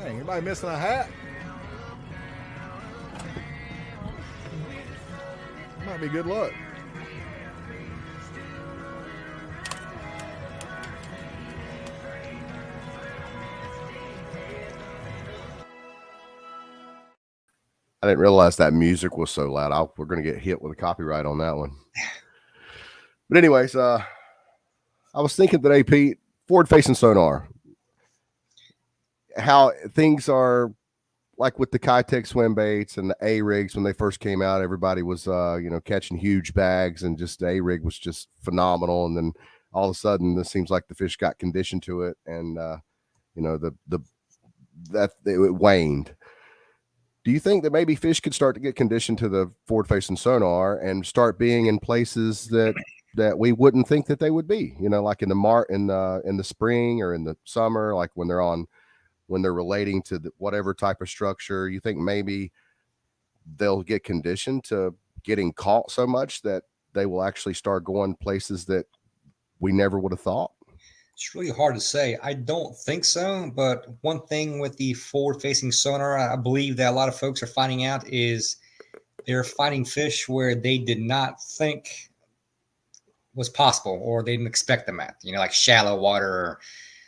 Hey, anybody missing a hat? Might be good luck. I didn't realize that music was so loud. We're going to get hit with a copyright on that one. But anyways, I was thinking today, Pete, forward-facing sonar, how things are like with the Kitech swim baits and the A-rigs when they first came out. Everybody was, catching huge bags, and just the A-rig was just phenomenal. And then all of a sudden, it seems like the fish got conditioned to it, and it waned. Do you think that maybe fish could start to get conditioned to the forward-facing sonar and start being in places that we wouldn't think that they would be? Like in the spring or in the summer, like when they're relating to whatever type of structure. You think maybe they'll get conditioned to getting caught so much that they will actually start going places that we never would have thought? It's really hard to say. I don't think so. But one thing with the forward-facing sonar, I believe that a lot of folks are finding out is they're finding fish where they did not think was possible, or they didn't expect them at, like shallow water or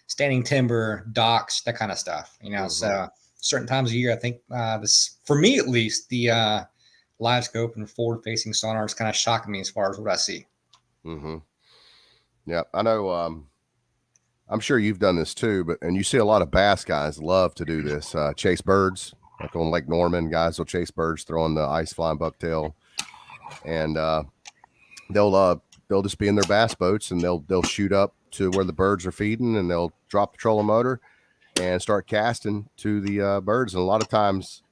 standing timber, docks, that kind of stuff. So certain times of year, I think this, for me at least, the live scope and forward-facing sonar is kind of shocking me as far as what I see. Mm-hmm. Yeah, I know. I'm sure you've done this too, and you see a lot of bass guys love to do this. Chase birds, like on Lake Norman, guys will chase birds throwing the ice flying bucktail, and they'll just be in their bass boats, and they'll shoot up to where the birds are feeding, and they'll drop the trolling motor and start casting to the birds. And a lot of times,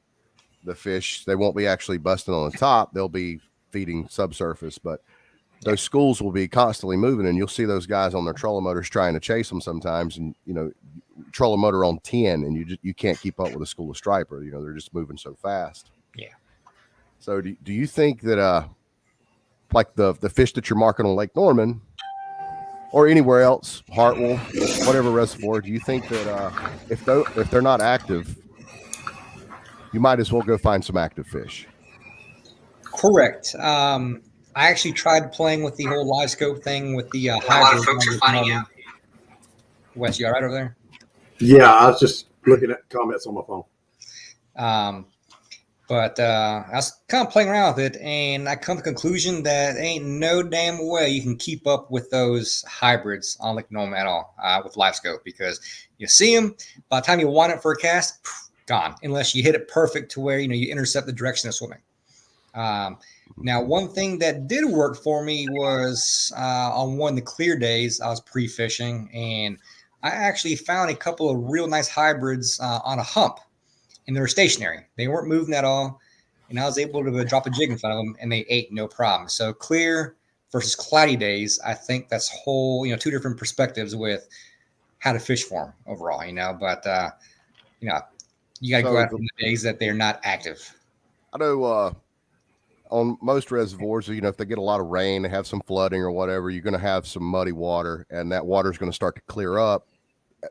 the fish, they won't be actually busting on the top; they'll be feeding subsurface, but those schools will be constantly moving, and you'll see those guys on their trolling motors trying to chase them sometimes. And, trolling motor on 10, and you can't keep up with a school of striper. They're just moving so fast. Yeah. So do you think that, like the fish that you're marking on Lake Norman or anywhere else, Hartwell, whatever reservoir, do you think that if they're not active, you might as well go find some active fish? Correct. I actually tried playing with the whole live scope thing with the hybrid. A lot of folks are finding out. Wes, you all right over there? Yeah, I was just looking at comments on my phone. But I was kind of playing around with it, and I come to the conclusion that ain't no damn way you can keep up with those hybrids on Lake Norman at all with live scope, because you see them, by the time you want it for a cast, gone, unless you hit it perfect to where you intercept the direction of swimming. Now, one thing that did work for me was on one of the clear days, I was pre-fishing, and I actually found a couple of real nice hybrids on a hump, and they were stationary. They weren't moving at all, and I was able to drop a jig in front of them, and they ate no problem. So clear versus cloudy days, I think that's whole, two different perspectives with how to fish for them overall, But, you got to go out on the days that they're not active. I know on most reservoirs, if they get a lot of rain, they have some flooding or whatever, you're going to have some muddy water, and that water is going to start to clear up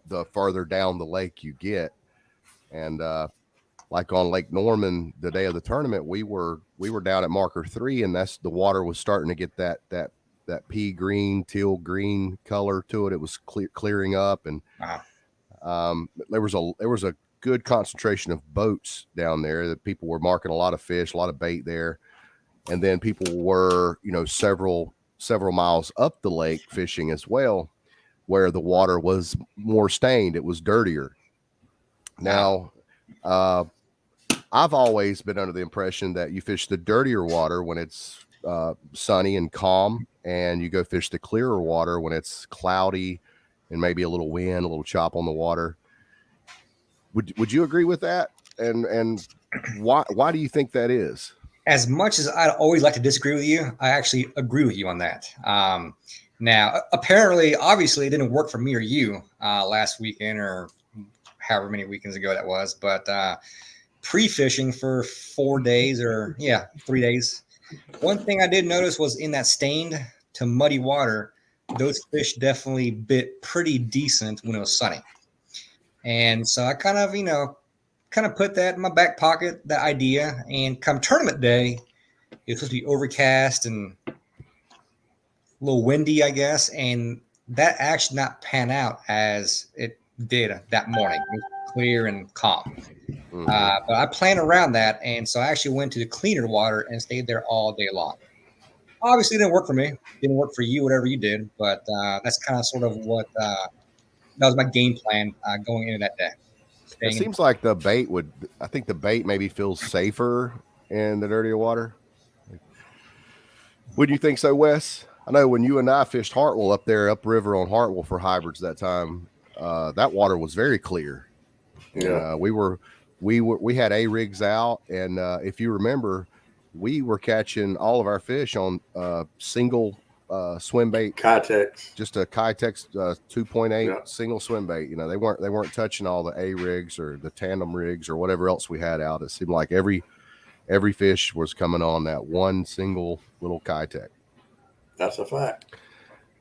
the farther down the lake you get. And like on Lake Norman, the day of the tournament, we were down at marker 3, and the water was starting to get that pea green, teal green color to it. It was clearing up, and there was a good concentration of boats down there that people were marking a lot of fish, a lot of bait there. And then people were, several miles up the lake fishing as well, where the water was more stained. It was dirtier. Now, I've always been under the impression that you fish the dirtier water when it's sunny and calm, and you go fish the clearer water when it's cloudy and maybe a little wind, a little chop on the water. Would you agree with that? And why do you think that is? As much as I'd always like to disagree with you, I actually agree with you on that. Now, apparently, obviously, it didn't work for me or you last weekend or however many weekends ago that was. But pre-fishing for 4 days 3 days, one thing I did notice was in that stained to muddy water, those fish definitely bit pretty decent when it was sunny. And so I kind of, kind of put that in my back pocket, that idea. And come tournament day, it was supposed to be overcast and a little windy, I guess. And that actually not pan out as it did that morning. It was clear and calm. But I planned around that. And so I actually went to the cleaner water and stayed there all day long. Obviously, it didn't work for me. Didn't work for you, whatever you did. But that's kind of sort of what that was my game plan going into that day. It seems like the bait I think the bait maybe feels safer in the dirtier water. Wouldn't you think so, Wes? I know when you and I fished Hartwell up there, upriver on Hartwell for hybrids that time, that water was very clear. Yeah, and, we had A-rigs out, and if you remember, we were catching all of our fish on single swim bait, Kitex, just a Kitex 2.8 single swim bait. You know, they weren't touching all the A-rigs or the tandem rigs or whatever else we had out. It seemed like every fish was coming on that one single little Kitex. That's a fact.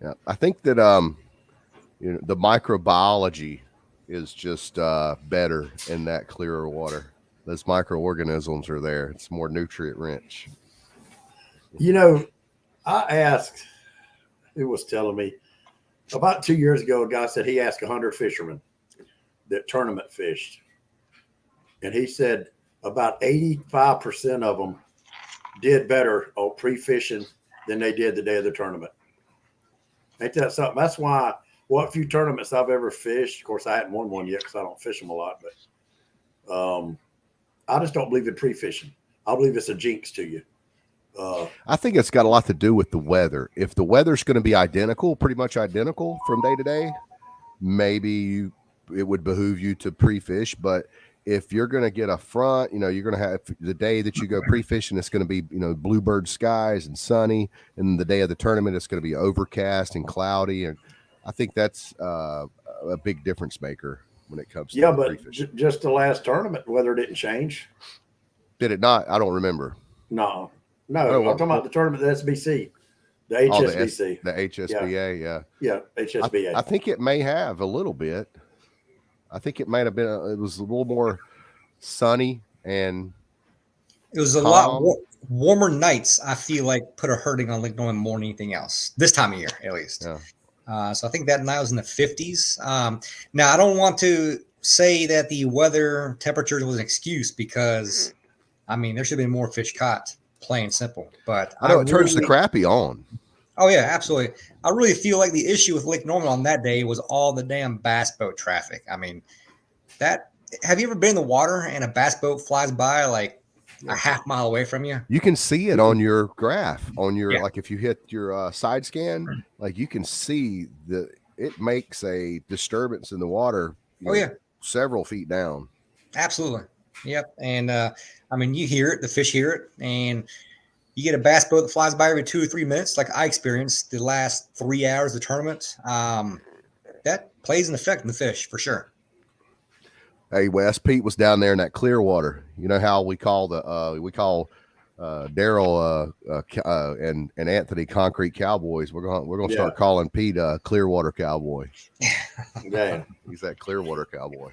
Yeah, I think that the microbiology is just better in that clearer water. Those microorganisms are there. It's more nutrient rich. You know, I asked, who was telling me about 2 years ago, a guy said he asked 100 fishermen that tournament fished, and he said about 85% of them did better on pre-fishing than they did the day of the tournament. Ain't that something? That's why what few tournaments I've ever fished, of course, I hadn't won one yet because I don't fish them a lot, but I just don't believe in pre-fishing. I believe it's a jinx to you. I think it's got a lot to do with the weather. If the weather's going to be pretty much identical from day to day, maybe it would behoove you to pre-fish. But if you're going to get a front, you know, you're going to have the day that you go pre-fishing, it's going to be, you know, bluebird skies and sunny. And the day of the tournament, it's going to be overcast and cloudy. And I think that's a big difference maker when it comes to pre-fishing. Just the last tournament, the weather didn't change. Did it not? I don't remember. No, I'm talking about the tournament, the SBC, the HSBC. The HSBA, yeah. Yeah, HSBA. I think it may have a little bit. I think it might have been, it was a little more sunny and it was a lot warmer nights. I feel like put a hurting on Lake Norman more than anything else this time of year, at least. Yeah. So I think that night was in the 50s. Now, I don't want to say that the weather temperature was an excuse because, I mean, there should have been more fish caught, plain and simple. But I know it turns the crappie on. Oh, yeah, absolutely. I really feel like the issue with Lake Norman on that day was all the damn bass boat traffic. I mean, have you ever been in the water and a bass boat flies by like a half mile away from you? You can see it on your graph, like if you hit your side scan, like you can see it makes a disturbance in the water. Several feet down. Absolutely. Yep. And I mean, you hear it, the fish hear it, and you get a bass boat that flies by every 2 or 3 minutes, like I experienced the last 3 hours of the tournament. That plays an effect on the fish for sure. Hey, Wes, Pete was down there in that clear water. You know how we call Daryl and Anthony Concrete Cowboys. We're gonna start calling Pete Clearwater Cowboy. Yeah, he's that Clearwater Cowboy.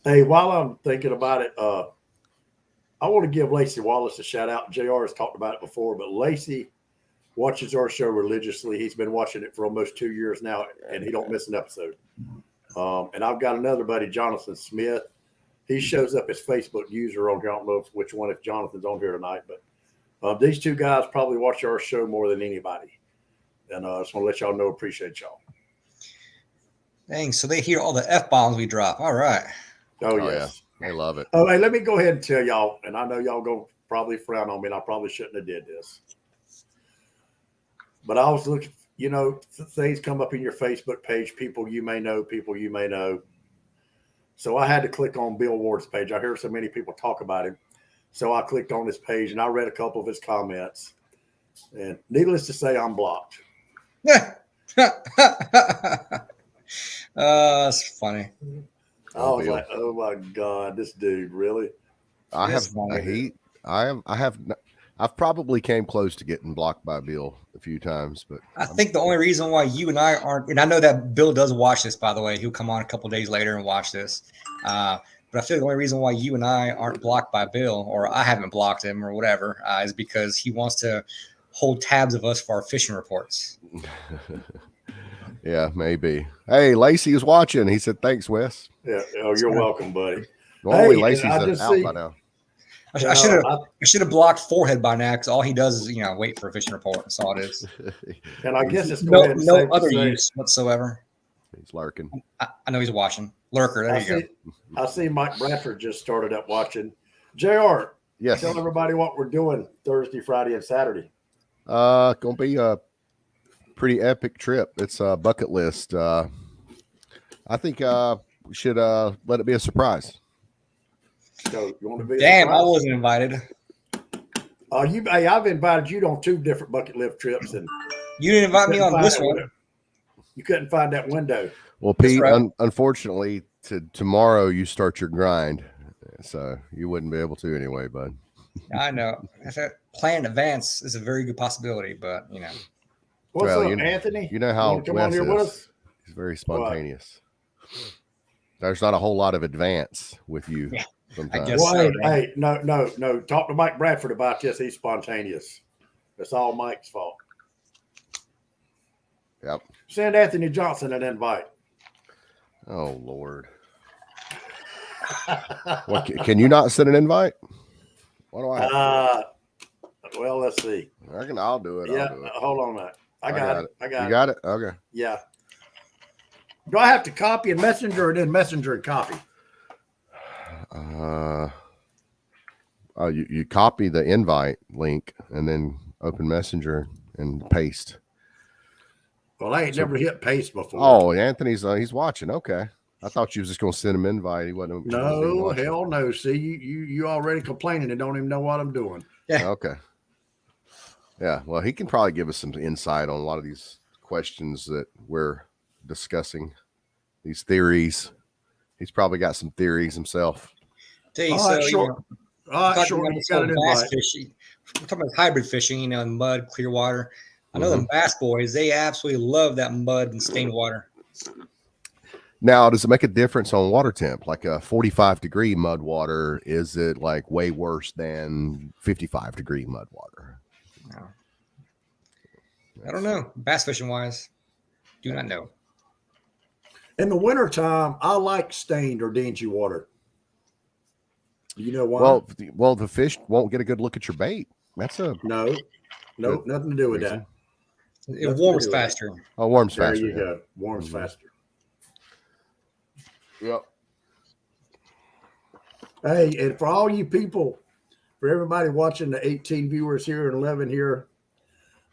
Hey, while I'm thinking about it, I want to give Lacey Wallace a shout out. JR has talked about it before, but Lacey watches our show religiously. He's been watching it for almost 2 years now, and he don't miss an episode. And I've got another buddy, Jonathan Smith. He shows up as Facebook user on, I don't know which one, if Jonathan's on here tonight, but these two guys probably watch our show more than anybody. And I just want to let y'all know, appreciate y'all. Dang, so they hear all the F-bombs we drop. All right. Oh yes. Yeah. They love it. Oh, hey, let me go ahead and tell y'all, and I know y'all go probably frown on me, and I probably shouldn't have did this. But I was looking, you know, things come up in your Facebook page, people you may know. So I had to click on Bill Ward's page. I hear so many people talk about him. So I clicked on his page, and I read a couple of his comments. And needless to say, I'm blocked. That's funny. I was like, oh my God, this dude, really? I've probably came close to getting blocked by Bill a few times, but I think the only reason why you and I aren't, and I know that Bill does watch this, by the way, he'll come on a couple of days later and watch this. But I feel the only reason why you and I aren't blocked by Bill, or I haven't blocked him or whatever, is because he wants to hold tabs of us for our fishing reports. Yeah, maybe. Hey, Lacey is watching. He said, "Thanks, Wes." Yeah. Oh, you're welcome, buddy. Normally, Hey, Lacey's I just out see- by now. I should have blocked Forehead by now because all he does is wait for a fishing report. That's all it is. And I guess it's No other use whatsoever. He's lurking. I know he's watching. Lurker. There you go. I see Mike Bradford just started up watching. JR, Yes. tell everybody what we're doing Thursday, Friday, and Saturday. Gonna be a pretty epic trip. It's a bucket list. I think we should let it be a surprise. So you want to be? Damn, I wasn't invited. Hey, I've invited you on 2 different bucket lift trips, and You didn't invite me on this one. You couldn't find that window. Well, Pete, right. Unfortunately, tomorrow you start your grind, so you wouldn't be able to anyway, bud. I know. Plan in advance is a very good possibility, but What's Well, up, Anthony? You know You how wanna come on Wes here with is. us? He's very spontaneous. There's not a whole lot of advance with you. Yeah, sometimes. guess. Well, so, hey, no. Talk to Mike Bradford about this. He's spontaneous. That's all Mike's fault. Yep. Send Anthony Johnson an invite. Oh Lord. What, can you not send an invite? What do I have to Well, let's see. do? I reckon I'll do it. Yeah, I'll do it. hold on a minute. I got it. You got it? Okay. Yeah. Do I have to copy and messenger and then messenger and copy? You copy the invite link and then open Messenger and paste. Well, I ain't never hit paste before. Oh, Anthony's he's watching. Okay. I thought you was just going to send him an invite. He wasn't. No, hell no. See, you already complaining and don't even know what I'm doing. Yeah. Okay. Yeah. Well, he can probably give us some insight on a lot of these questions that we're discussing, these theories. He's probably got some theories himself. Tell you, All so, right, sure. All right, sure. You got an bass invite. fishing. We're talking about hybrid fishing, in mud, clear water. I know them bass boys, they absolutely love that mud and stained water. Now, does it make a difference on water temp? Like a 45-degree mud water, is it like way worse than 55-degree mud water? No. I don't know. Bass fishing wise, do not know. In the wintertime, I like stained or dingy water. You know why? Well, the fish won't get a good look at your bait. That's a no, nothing to do with that. It warms faster. Oh, warms There faster. you go. Warms faster. Yep. Hey, and for all you people, for everybody watching, the 18 viewers here and 11 here,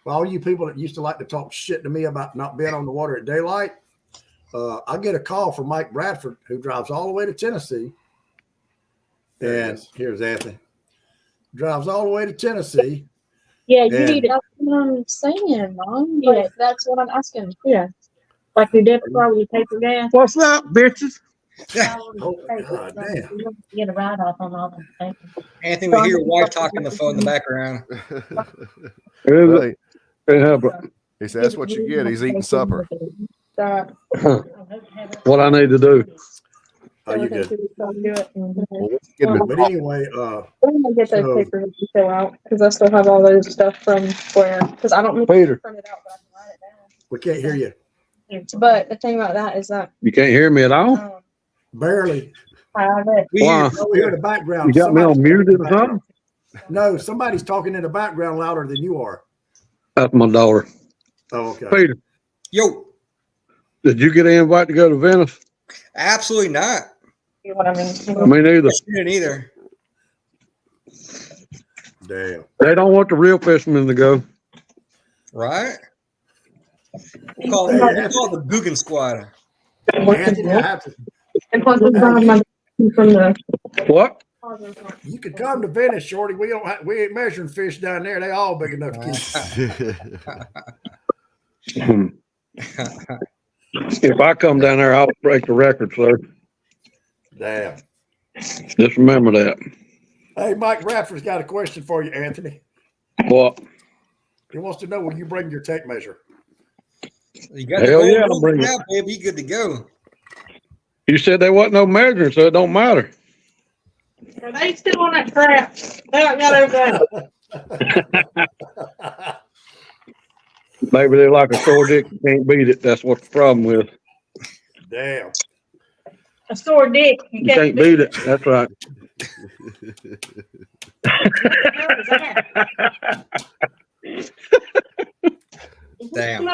for all you people that used to like to talk shit to me about not being on the water at daylight, I get a call from Mike Bradford, who drives all the way to Tennessee. And here's Anthony. Drives all the way to Tennessee. Yeah, you need to. That's what I'm saying, Mom. Yeah, that's what I'm asking. Yeah. Like your debit card with your paper gas. What's up, bitches? Oh, God damn. You don't get a write off on all them things. Anthony, we hear your wife talking on the phone in the background. Really? Hey, how about He said, that's what you get. He's eating supper. what I need to do? Oh, you good? Get him But a- anyway, I'm gonna get those So- papers that you fill out because I still have all those stuff from where because I don't need Peter. to print it out, but I can write it we can't hear you. down. But the thing about that is that You can't hear me at all? Barely. I have it. We hear, Why? Over here in the background. You got me on somebody's muted or talking in the something? background. No, somebody's talking in the background louder than you are. That's my daughter. Oh, okay. Peter, yo, did you get an invite to go to Venice? absolutely not. You know what I mean? Me neither. She didn't either. Damn. They don't want the real fishermen to go. Right? We'll call it the Guggen Squad. Anthony, I have to, And plus, it's from the. What? you could come to Venice, Shorty. We ain't measuring fish down there. They all big enough to keep. If I come down there, I'll break the record, sir. Damn. Just remember that. Hey, Mike Bradford's got a question for you, Anthony. What? He wants to know, will you bring your tape measure? You got Hell the yeah, I'll bring it. now, baby. You good to go. You said there wasn't no measuring, so it don't matter. Are they still on that crap? They don't got over Maybe they're like a sore dick. You can't beat it. That's what the problem with. Damn. a sore dick. You can't beat it. That's right. Damn.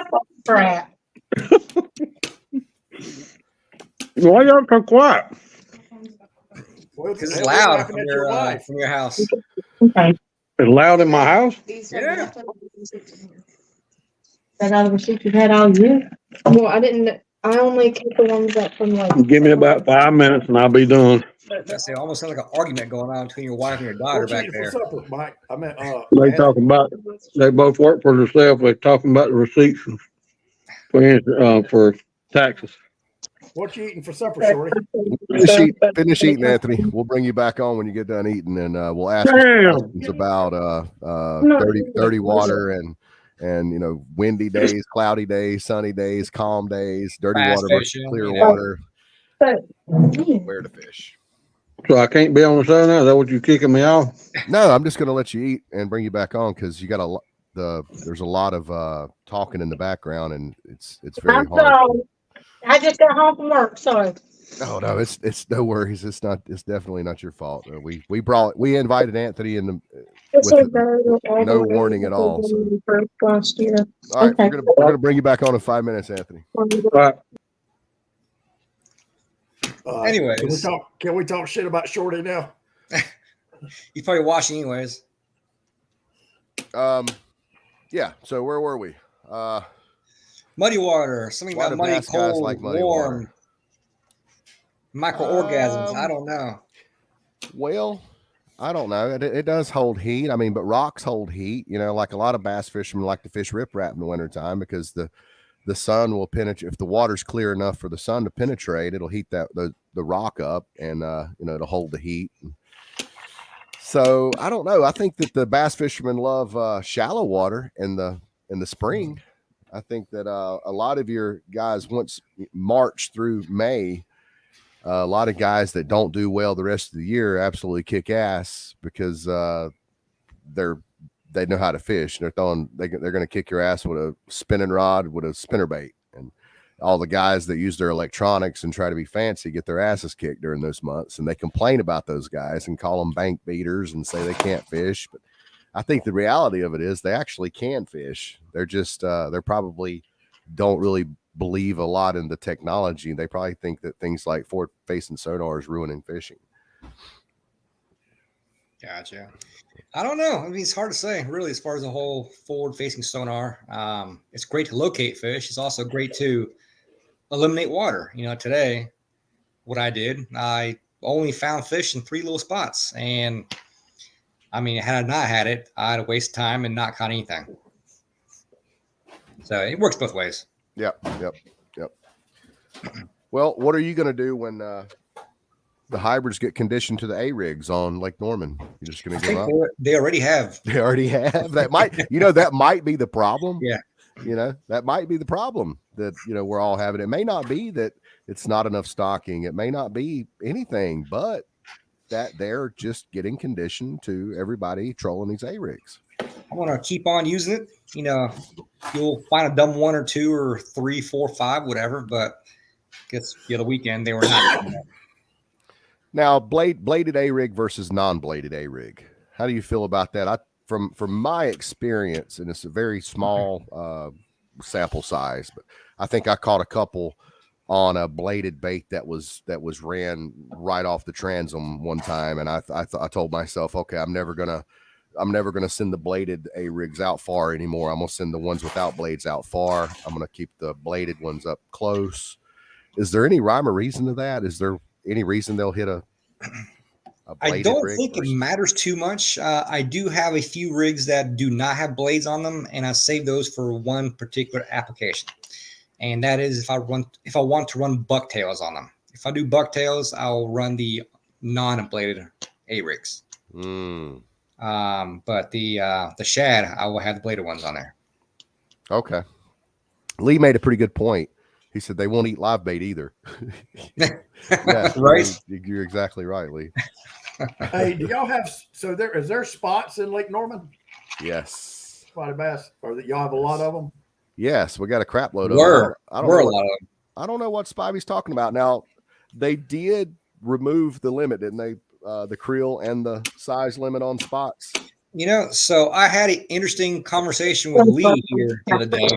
Crap. Why y'all so quiet? Well, Because it's they're loud laughing at your wife. from your house. Okay. It's loud in my house. Yeah. That out of the sheet you've had all year? Well, I didn't. I only kept the ones that from like. Give me about 5 minutes and I'll be done. That's it. Almost sounds like an argument going on between your wife and your daughter What you back eating there. for supper, Mike? I meant, They Anthony. talking about. They both work for themselves. They're talking about the receipts for taxes. What you eating for supper, Shorty? Finish eating, Anthony. We'll bring you back on when you get done eating, and we'll ask you Damn. questions about dirty water and windy days, cloudy days, sunny days, calm days, dirty Bass water versus fishing, clear you know. water, where to fish. So I can't be on the show now. Is that what you kicking me off? No, I'm just going to let you eat and bring you back on because you got there's a lot of talking in the background, and it's very I'm hard. sorry. I just got home from work, so. Oh no, it's no worries. It's definitely not your fault. We invited Anthony in It's with no warning at all, so. Last year. All right, Okay. we're gonna bring you back on in 5 minutes, Anthony. All right. Anyways. Can we talk shit about Shorty now? He's probably washing anyways. Yeah. So where were we? Muddy water. Something Why about do muddy, bass guys cold, like muddy warm. water? Micro-orgasms. I don't know. Well, I don't know. It does hold heat. I mean, but rocks hold heat. Like a lot of bass fishermen like to fish riprap in the wintertime because the sun will penetrate. If the water's clear enough for the sun to penetrate, it'll heat the rock up and it'll hold the heat. So I don't know. I think that the bass fishermen love shallow water in the spring. I think that a lot of your guys, once March through May, a lot of guys that don't do well the rest of the year absolutely kick ass because they know how to fish. They're going to kick your ass with a spinning rod with a spinnerbait, and all the guys that use their electronics and try to be fancy get their asses kicked during those months, and they complain about those guys and call them bank beaters and say they can't fish. But I think the reality of it is they actually can fish. They're just they're probably don't really believe a lot in the technology. They probably think that things like forward facing sonar is ruining fishing. Gotcha. I don't know. I mean, it's hard to say, really, as far as the whole forward-facing sonar. It's great to locate fish. It's also great to eliminate water. Today, what I did, I only found fish in 3 little spots. And, I mean, had I not had it, I'd have wasted time and not caught anything. So it works both ways. Yep. Well, what are you going to do when the hybrids get conditioned to the A-rigs on Lake Norman? You're just going to give up? They already have. They already have. That might be the problem. Yeah. That might be the problem that, we're all having. It may not be that it's not enough stocking. It may not be anything, but that they're just getting conditioned to everybody trolling these A-rigs. I want to keep on using it. You'll find a dumb 1 or 2 or 3, 4, 5, whatever, but I guess the other weekend they were not doing that. Now, bladed A-rig versus non-bladed A-rig. How do you feel about that? From my experience, and it's a very small sample size, but I think I caught a couple on a bladed bait that was ran right off the transom one time, and I told myself, okay, I'm never gonna send the bladed A-rigs out far anymore. I'm gonna send the ones without blades out far. I'm gonna keep the bladed ones up close. Is there any rhyme or reason to that? Is there any reason they'll hit a I don't think it matters too much. I do have a few rigs that do not have blades on them, and I save those for one particular application. And that is if I want to run bucktails on them. If I do bucktails, I'll run the non-bladed A-rigs. But the shad, I will have the bladed ones on there. Okay. Lee made a pretty good point. He said they won't eat live bait either. Yeah, right. You're exactly right, Lee. Hey, do y'all have is there spots in Lake Norman? Yes. Spotted bass, or that y'all have a lot of them? Yes, we got a crap load of them. I don't Were know a lot of them. I don't know what Spivey's talking about. Now, they did remove the limit, didn't they? The creel and the size limit on spots. So I had an interesting conversation with Lee here the other day.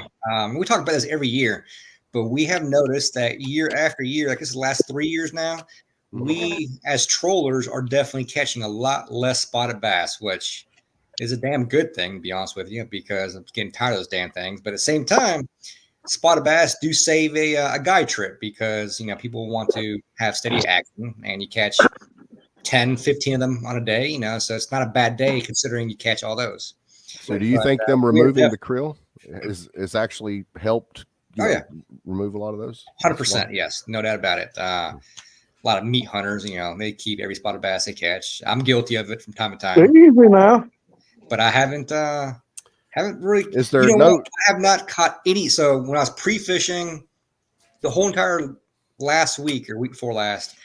We talk about this every year, but we have noticed that year after year, like this is the last 3 years now, we as trollers are definitely catching a lot less spotted bass, which is a damn good thing, to be honest with you, because I'm getting tired of those damn things. But at the same time, spotted bass do save a guide trip because, people want to have steady action and you catch 10, 15 of them on a day, so it's not a bad day considering you catch all those. So do you think them removing the krill is actually helped remove a lot of those? 100%, yes, no doubt about it. A lot of meat hunters, they keep every spotted bass they catch. I'm guilty of it from time to time. Easy now. But I haven't really. Is there no? I have not caught any. So when I was pre-fishing, the whole entire last week or week before last,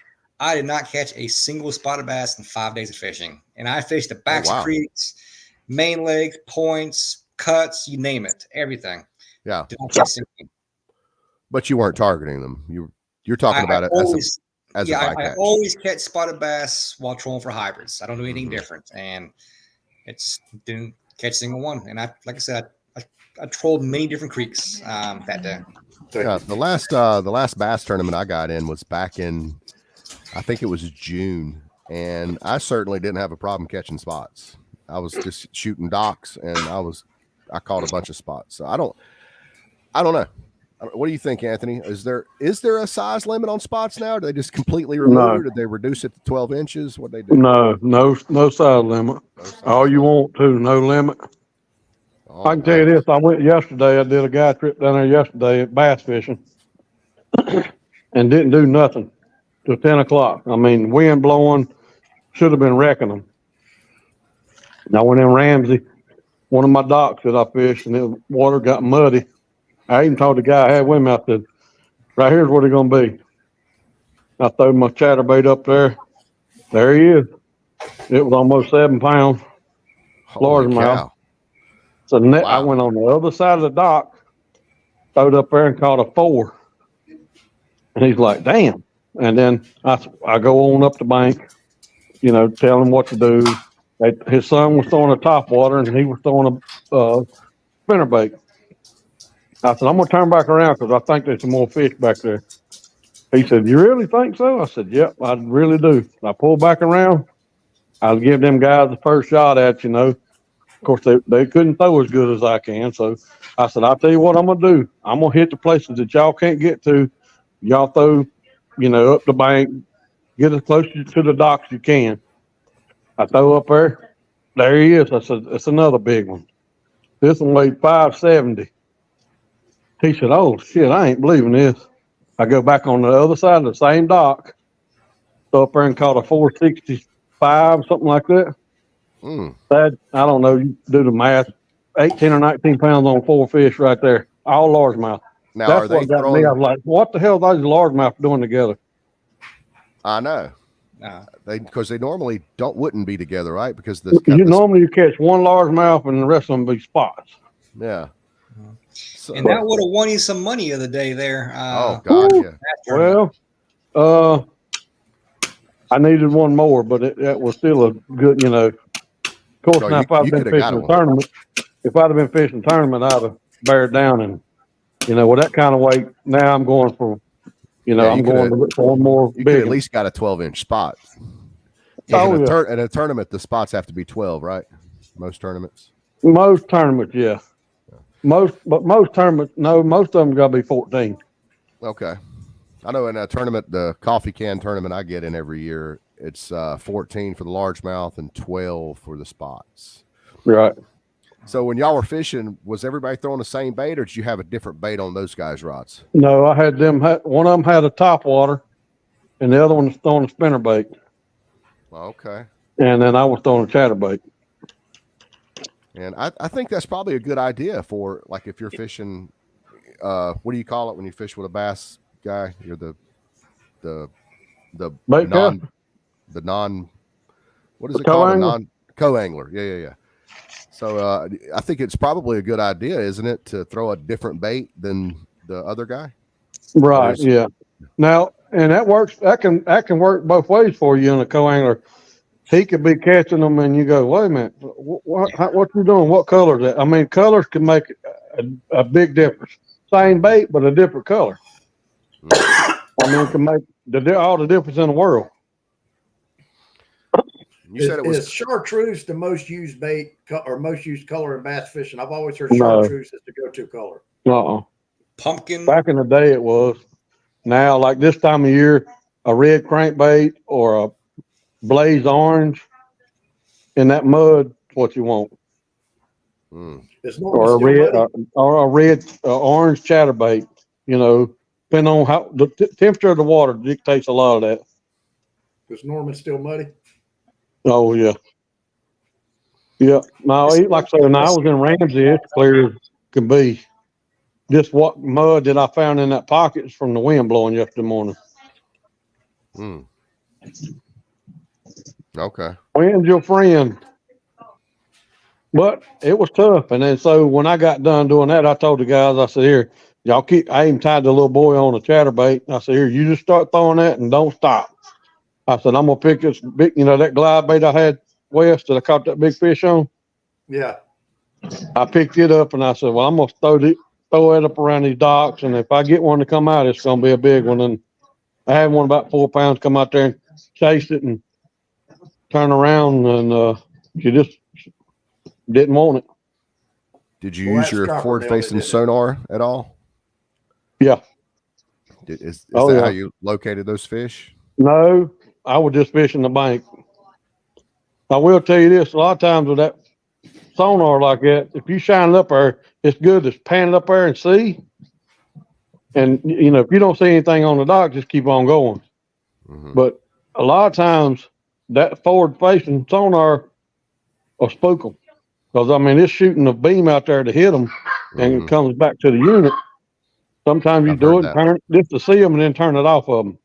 I did not catch a single spotted bass in 5 days of fishing, and I fished the backs of creeks, main lakes, points, cuts, you name it, everything. Yeah. Did not catch a single. But you weren't targeting them. You're talking about it always, as a bycatch. I always catch spotted bass while trolling for hybrids. I don't do anything different, and it's didn't catch a single one. And like I said, I trolled many different creeks that day. Yeah, the last bass tournament I got in was back in, I think it was June, and I certainly didn't have a problem catching spots. I was just shooting docks, and I caught a bunch of spots. So I don't know. What do you think, Anthony? Is there a size limit on spots now? Do they just completely remove it? Or did they reduce it to 12 inches? What they do? No size limit. All you want to, no limit. Oh, I can tell you this. I went yesterday. I did a guy trip down there yesterday at bass fishing and didn't do nothing till 10 o'clock. I mean, wind blowing, should have been wrecking them. And I went in Ramsey, one of my docks that I fished, and the water got muddy. I even told the guy I had with me, I said, right here's what it's going to be. I threw my chatterbait up there. There he is. It was almost 7 pounds. Largemouth. So I went on the other side of the dock, throwed up there and caught a 4. And he's like, damn. And then I go on up the bank, tell him what to do. His son was throwing a topwater and he was throwing a spinnerbait. I said, I'm going to turn back around because I think there's some more fish back there. He said, you really think so? I said, yep, I really do. I pulled back around. I'll give them guys the first shot at, Of course, they couldn't throw as good as I can. So I said, I'll tell you what I'm going to do. I'm going to hit the places that y'all can't get to. Y'all throw, up the bank, get as close to the docks you can. I throw up there. There he is. I said, it's another big one. This one weighed 570. He said, oh, shit, I ain't believing this. I go back on the other side of the same dock, go up there and caught a 465, something like that. That, I don't know, you do the math, 18 or 19 pounds on 4 fish right there, all largemouth. Now, that's what got me. I was like, what the hell are those largemouth doing together? I know. Because they normally wouldn't be together, right? Because normally you catch one largemouth and the rest of them be spots. Yeah. So, and that would have won you some money the other day there. Oh God, yeah. Well, I needed one more, but it was still a good, Of course, now if I'd been fishing a tournament, I'd have bared down and, with that kind of weight. Now I'm going for, I'm going to look for one more. You could at least got a 12-inch spot. In a tournament, the spots have to be 12, right? Most tournaments. Most tournaments, yeah. Most tournaments, no, most of them got to be 14. Okay. I know in a tournament, the coffee can tournament I get in every year, it's 14 for the largemouth and 12 for the spots. Right. So when y'all were fishing, was everybody throwing the same bait, or did you have a different bait on those guys' rods? No, I had them. One of them had a topwater, and the other one was throwing a spinnerbait. Okay. And then I was throwing a chatterbait. And I think that's probably a good idea for, like, if you're fishing, what do you call it when you fish with a bass guy? You're the what is it called? Co-angler? A non-co-angler. Yeah. So I think it's probably a good idea, isn't it, to throw a different bait than the other guy? Right. Yeah. Now, and that works. That can work both ways for you in a co-angler. He could be catching them, and you go, "Wait a minute, what you doing? What color is that?" I mean, colors can make a big difference. Same bait, but a different color. I mean, it can make all the difference in the world. You said it was is chartreuse the most used bait or most used color in bass fishing? I've always heard No. chartreuse is the go-to color. Pumpkin. Back in the day, it was. Now, like this time of year, a red crankbait or a blaze orange in that mud is what you want. It's Or a normally red, still muddy. or a red, orange chatterbait. You know, depending on how the temperature of the water dictates a lot of that. Is Norman still muddy? Oh yeah, yeah. No, like I said, when I was in Ramsey, it's clear as can be. Just what mud that I found in that pocket is from the wind blowing yesterday morning. Okay. Wind's your friend. But it was tough. And then so when I got done doing that, I told the guys, I said, "Here, y'all I even tied the little boy on a chatterbait. I said, "Here, you just start throwing that and don't stop." I said, "I'm gonna pick this big, that glide bait I had west that I caught that big fish on." Yeah. I picked it up and I said, "Well, I'm gonna throw it up around these docks, and if I get one to come out, it's gonna be a big one." And I had one about 4 pounds come out there and chased it and turn around, and she just didn't want it. Did you use your forward-facing sonar at all? Yeah. Is that how you located those fish? No, I was just fishing the bank. I will tell you this: a lot of times with that sonar like that, if you shine it up there, it's good to pan it up there and see. And if you don't see anything on the dock, just keep on going. But a lot of times that forward-facing sonar will spook them, because I mean it's shooting a beam out there to hit them, and it comes back to the unit. Sometimes you do it and turn just to see them, and then turn it off of them.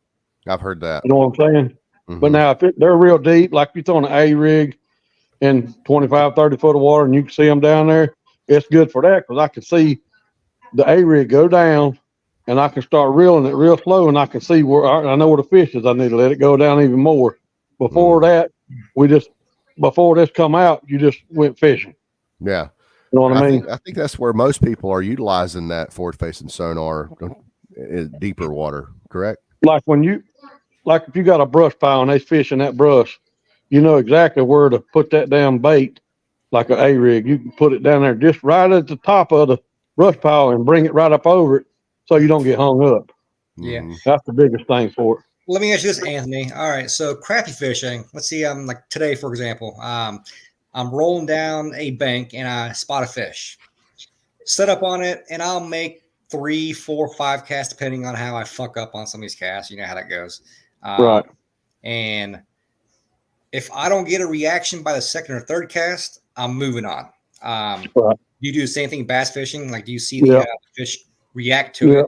I've heard that. You know what I'm saying? But now if they're real deep, like you throw an A rig in 25, 30 foot of water, and you can see them down there, it's good for that, because I can see the A rig go down, and I can start reeling it real slow, and I can see where I know where the fish is. I need to let it go down even more. Before that, before this come out, you just went fishing. Yeah. You know what I mean? I think that's where most people are utilizing that forward-facing sonar in deeper water, correct? Like if you got a brush pile and they fish in that brush, you know exactly where to put that damn bait, like an A rig. You can put it down there just right at the top of the brush pile and bring it right up over it, so you don't get hung up. Yeah. That's the biggest thing for it. Let me ask you this, Anthony. All right, so crappie fishing. Let's see. Like today, for example, I'm rolling down a bank and I spot a fish, set up on it, and I'll make 3, 4, 5 casts depending on how I fuck up on some of these casts. You know how that goes. Right. And if I don't get a reaction by the second or third cast, I'm moving on. Right. Do you do the same thing bass fishing? Like, do you see the fish react to it?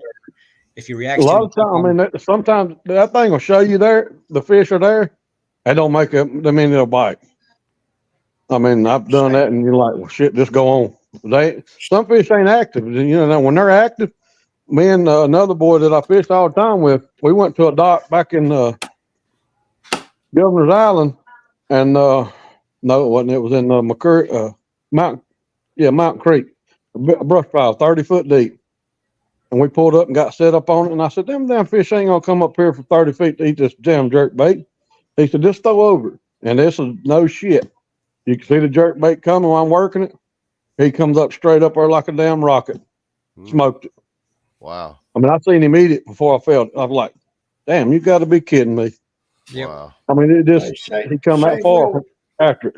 If you react, a lot of times, I mean, sometimes that thing will show you the fish are there. They don't make it. I mean, they'll bite. I mean, I've done that, and you're like, well, shit, just go on. Some fish ain't active. When they're active, me and another boy that I fished all the time with, we went to a dock back in Governor's Island, and no, it wasn't. It was in Mountain Creek, a brush pile, 30 foot deep. And we pulled up and got set up on it. And I said, them damn fish ain't going to come up here for 30 feet to eat this damn jerk bait. He said, just throw over it. And this is no shit. You can see the jerk bait coming while I'm working it. He comes up straight up there like a damn rocket. Smoked it. Wow. I mean, I seen him eat it before I felt it. I was like, damn, you got to be kidding me. Yep. Wow. I mean, he come that far after it.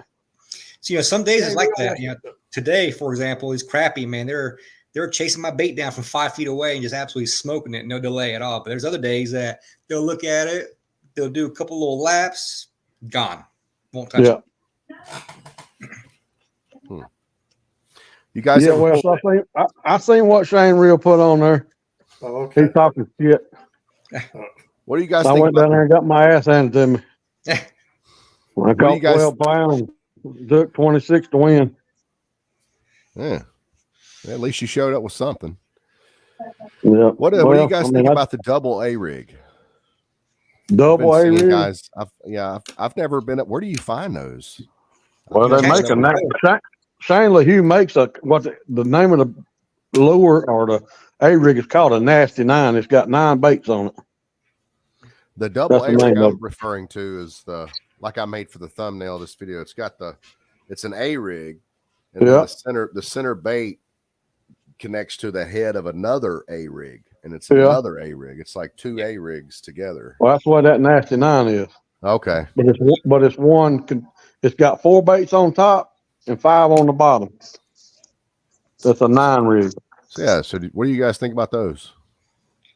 So, some days it's like that. Today, for example, is crappie, man. They're chasing my bait down from 5 feet away and just absolutely smoking it, no delay at all. But there's other days that they'll look at it, they'll do a couple little laps, gone, won't touch it. You guys, I seen what Shane Reel put on there. Oh, okay. He's talking shit. What do you guys I think? went down there and got my ass handed to me. I What do you caught guys- 12 pounds, took 26 to win. Yeah. At least you showed up with something. Yeah. What do you guys think about the double A rig? Double A rig? Guys, I've never been at. Where do you find those? Well, they make a Shane LaHue makes what's the name of the lure or the A rig is called a Nasty 9. It's got 9 baits on it. The double A rig I'm referring to is like I made for the thumbnail of this video. It's an A rig, and then the center bait connects to the head of another A rig, and it's another A rig. It's like 2 A rigs together. Well, that's what that Nasty 9 is. Okay, but it's one. It's got 4 baits on top and 5 on the bottom. That's a 9 rig. So what do you guys think about those?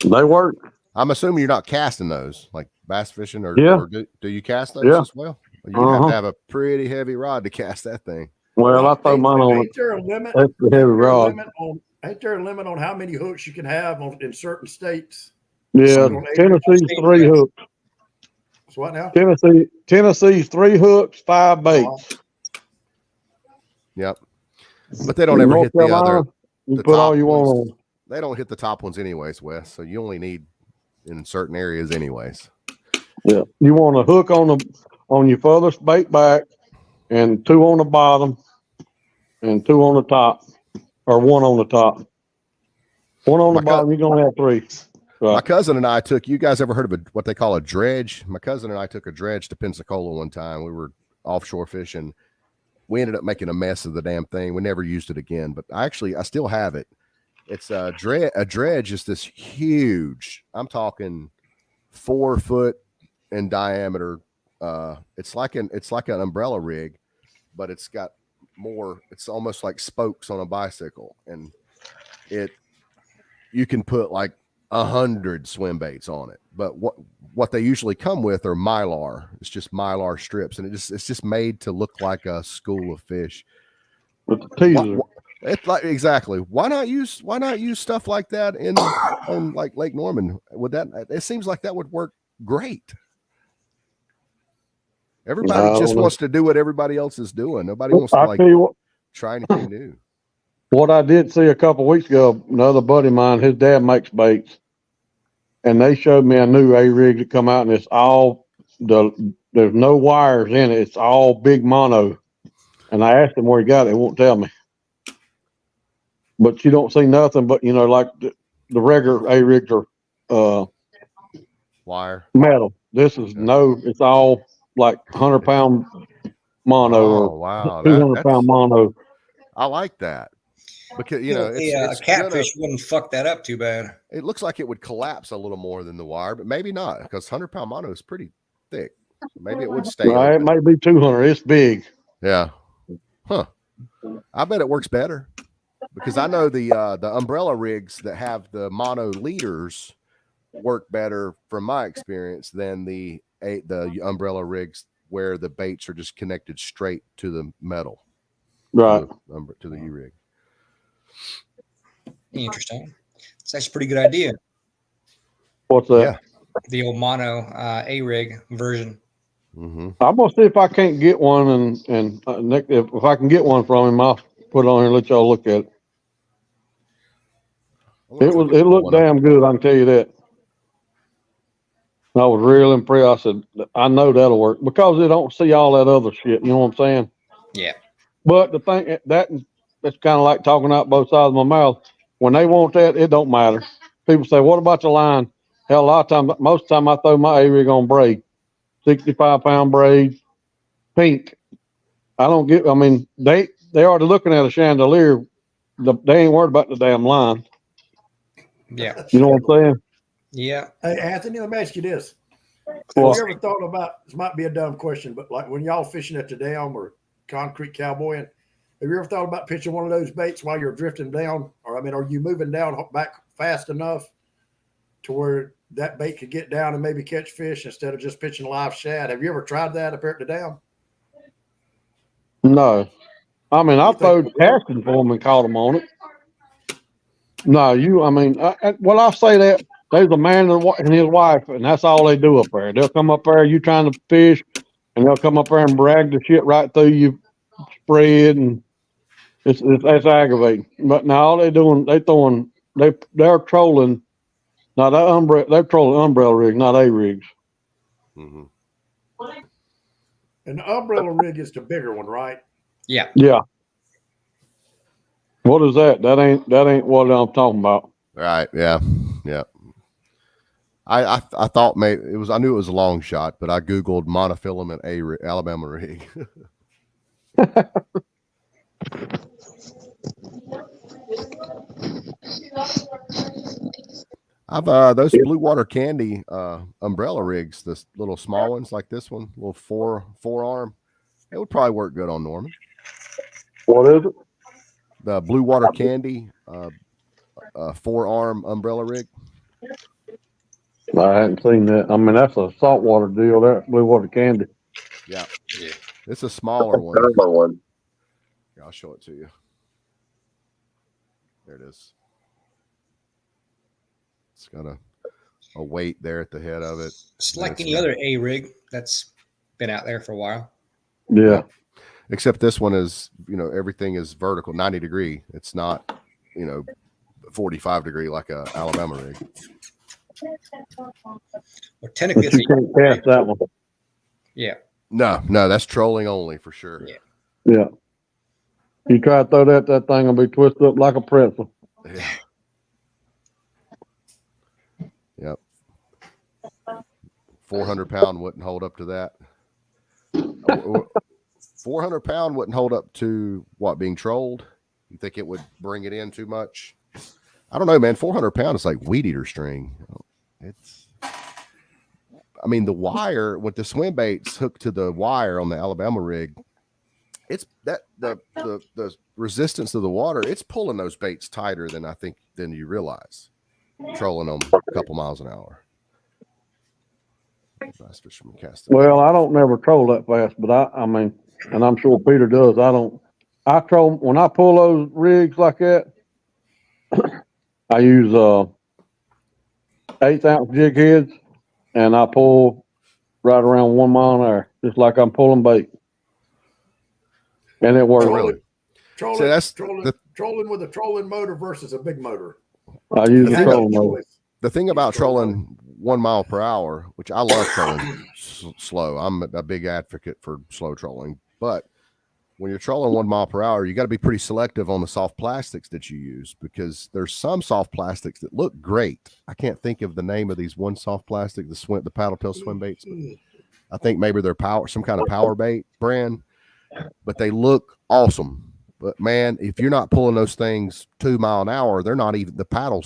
They work. I'm assuming you're not casting those like bass fishing, or do you cast those as well? You have to have a pretty heavy rod to cast that thing. Well, I throw mine on. Ain't there a limit? That's the heavy rod. Ain't there a limit on how many hooks you can have in certain states? Yeah, Tennessee's 3 hooks. So what now? Tennessee's 3 hooks, 5 baits. Yep, but they don't ever hit the other. You put all you want on. They don't hit the top ones anyways, Wes. So you only need in certain areas anyways. Yeah, you want a hook on your furthest bait back, and 2 on the bottom, and 2 on the top, or 1 on the top. 1 on the bottom. You're gonna have 3. Right. My cousin and I took. You guys ever heard of what they call a dredge? My cousin and I took a dredge to Pensacola one time. We were offshore fishing. We ended up making a mess of the damn thing. We never used it again, but I still have it. It's a dredge is this huge, I'm talking 4 foot in diameter. It's like an umbrella rig, but it's got more, it's almost like spokes on a bicycle. And you can put like 100 swim baits on it. But what they usually come with are mylar. It's just mylar strips, and it's just made to look like a school of fish. With the teaser. It's like exactly. Why not use stuff like that on like Lake Norman? It seems like that would work great. Everybody just wants to do what everybody else is doing. Nobody wants to try anything new. What I did see a couple of weeks ago, another buddy of mine, his dad makes baits, and they showed me a new A rig that come out, and it's all there's no wires in it. It's all big mono. And I asked him where he got it. He won't tell me. But you don't see nothing but, like the regular A rigs are wire metal. This is it's all like 100-pound mono wow. 200-pound mono. I like that. Because a catfish wouldn't fuck that up too bad. It looks like it would collapse a little more than the wire, but maybe not, because 100-pound mono is pretty thick. Maybe it would stay. Well, it might be 200. It's big. Yeah. Huh. I bet it works better, because I know the umbrella rigs that have the mono leaders work better from my experience than the umbrella rigs where the baits are just connected straight to the metal. Right. To the E-rig. Interesting. It's actually a pretty good idea. What's that? Yeah. The old mono A-rig version. Mm-hmm. I'm gonna see if I can't get one, and if I can get one from him, I'll put it on here and let y'all look at it. It looked damn good. I can tell you that. I was real impressed. I said, I know that'll work, because they don't see all that other shit. You know what I'm saying? Yeah. But the thing that's kind of like talking out both sides of my mouth. When they want that, it don't matter. People say, "What about your line?" Hell, a lot of times, most of the time, I throw my A-rig on braid, 65-pound braid, pink. I mean, they already looking at a chandelier. They ain't worried about the damn line. Yeah. You know what I'm saying? Yeah. Hey, Anthony, let me ask you this. Well, Have you ever thought about, this might be a dumb question, but like when y'all fishing at the dam or concrete cowboying, have you ever thought about pitching one of those baits while you're drifting down? Or, are you moving down back fast enough to where that bait could get down and maybe catch fish instead of just pitching live shad? Have you ever tried that up here at the dam? No. I mean, I throwed casting for them and caught them on it. No, I say that there's a man and his wife, and that's all they do up there. They'll come up there, you trying to fish, and they'll come up there and brag the shit right through you, spread, and that's aggravating. But now all they're trolling. Now they're trolling umbrella rigs, not A rigs. Mm-hmm. And the umbrella rig is the bigger one, right? Yeah. Yeah. What is that? That ain't what I'm talking about. Right. Yeah. Yeah. I thought maybe it was. I knew it was a long shot, but I googled monofilament Alabama rig. I've those blue water candy umbrella rigs, the little small ones like this one, little four-arm. It would probably work good on Norman. What is it? The blue water candy 4-arm umbrella rig. I hadn't seen that. I mean, that's a saltwater deal. That blue water candy. Yeah. Yeah. It's a smaller one. Here, I'll show it to you. There it is. It's got a weight there at the head of it. It's like any other A rig that's been out there for a while. Yeah. Except this one is, everything is vertical, 90 degree. It's not, 45 degree like a Alabama rig. Well, technically, But you can't cast that one. yeah. No, that's trolling only for sure. Yeah. Yeah. You try to throw that thing will be twisted up like a pretzel. Yeah. Yep. 400-pound wouldn't hold up to that. 400-pound wouldn't hold up to what, being trolled? You think it would bring it in too much? I don't know, man. 400-pound is like weed eater string. The wire with the swim baits hooked to the wire on the Alabama rig, it's that the resistance of the water, it's pulling those baits tighter than you realize. Trolling them a couple miles an hour. Well, I don't never troll that fast, but I mean, and I'm sure Peter does. I troll when I pull those rigs like that. I use 1/8 ounce jig heads, and I pull right around 1 mile an hour, just like I'm pulling bait, and it works. Oh, really? Trolling with a trolling motor versus a big motor. I use a trolling motor. The thing about trolling 1 mile per hour, which I love trolling slow. I'm a big advocate for slow trolling, but when you're trolling 1 mile per hour, you got to be pretty selective on the soft plastics that you use, because there's some soft plastics that look great. I can't think of the name of these one soft plastic, the paddle tail swim baits. I think maybe they're some kind of power bait brand, but they look awesome. But man, if you're not pulling those things 2 mile an hour, they're not even, the paddle